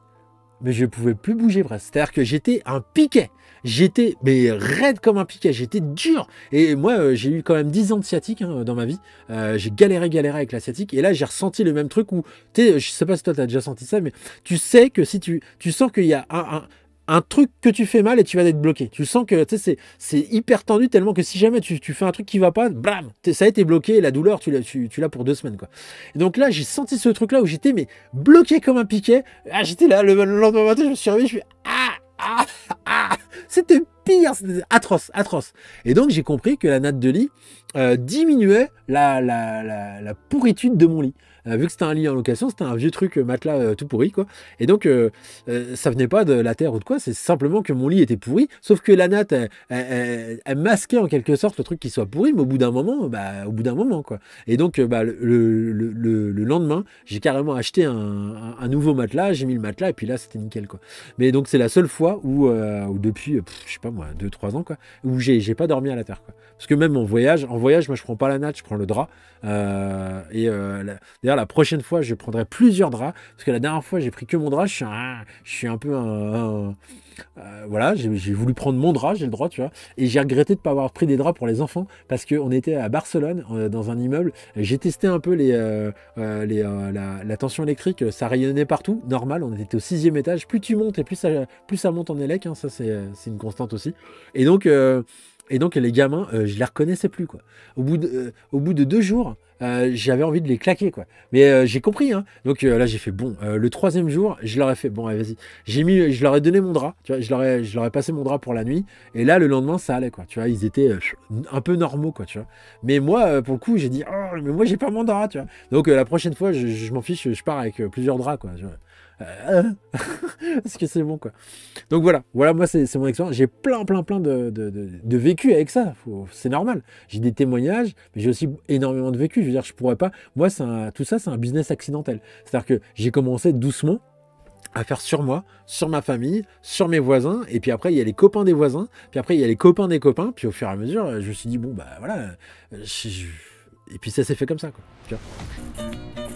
S1: Mais je ne pouvais plus bouger presque. C'est-à-dire que j'étais un piquet. J'étais mais raide comme un piquet. J'étais dur. Et moi, j'ai eu quand même 10 ans de sciatique dans ma vie. J'ai galéré avec la sciatique. Et là, j'ai ressenti le même truc où, tu sais, je sais pas si toi, tu as déjà senti ça, mais tu sais que si tu sens qu'il y a un truc que tu fais mal et tu vas être bloqué. Tu sens que c'est hyper tendu tellement que si jamais tu fais un truc qui va pas, blam, ça a été bloqué et la douleur, tu l'as pour 2 semaines, quoi. Et donc là, j'ai senti ce truc-là où j'étais mais bloqué comme un piquet. Ah, j'étais là le lendemain matin, je me suis réveillé, je fais c'était pire, c'était atroce. Et donc j'ai compris que la natte de lit diminuait la pourritude de mon lit. Vu que c'était un lit en location, c'était un vieux truc matelas tout pourri, quoi. Et donc ça venait pas de la terre ou de quoi, c'est simplement que mon lit était pourri, sauf que la natte elle masquait en quelque sorte le truc qui soit pourri, mais au bout d'un moment, quoi. Et donc le lendemain, j'ai carrément acheté un nouveau matelas, j'ai mis le matelas et puis là c'était nickel, quoi. Mais donc c'est la seule fois où depuis je sais pas moi 2-3 ans, quoi, où j'ai pas dormi à la terre, quoi. Parce que même en voyage, moi je prends pas la natte, je prends le drap. D'ailleurs la prochaine fois je prendrai plusieurs draps, parce que la dernière fois j'ai pris que mon drap, je suis un peu voilà, j'ai voulu prendre mon drap, j'ai le droit, tu vois, et j'ai regretté de ne pas avoir pris des draps pour les enfants, parce qu'on était à Barcelone, dans un immeuble, j'ai testé un peu la tension électrique, ça rayonnait partout, normal, on était au 6e étage, plus tu montes et plus ça monte en élec, hein, ça c'est une constante aussi, et donc les gamins, je les reconnaissais plus, quoi. Au bout de 2 jours, j'avais envie de les claquer, quoi. Mais j'ai compris, hein. Donc là, j'ai fait bon. Le 3e jour, je leur ai fait bon, allez, vas-y. Je leur ai donné mon drap, tu vois. Je leur ai passé mon drap pour la nuit. Et là, le lendemain, ça allait, quoi. Tu vois, ils étaient un peu normaux, quoi, tu vois. Mais moi, pour le coup, j'ai dit, oh, mais moi, j'ai pas mon drap, tu vois. Donc la prochaine fois, je m'en fiche, je pars avec plusieurs draps, quoi. Tu vois. Parce que c'est bon, quoi. Donc voilà, moi c'est mon expérience. J'ai plein de vécu avec ça. C'est normal. J'ai des témoignages, mais j'ai aussi énormément de vécu. Je veux dire, je pourrais pas. Moi, tout ça, c'est un business accidentel. C'est-à-dire que j'ai commencé doucement à faire sur moi, sur ma famille, sur mes voisins, et puis après il y a les copains des voisins, puis après il y a les copains des copains, puis au fur et à mesure, je me suis dit bon bah voilà, et puis ça s'est fait comme ça, quoi. Tu vois.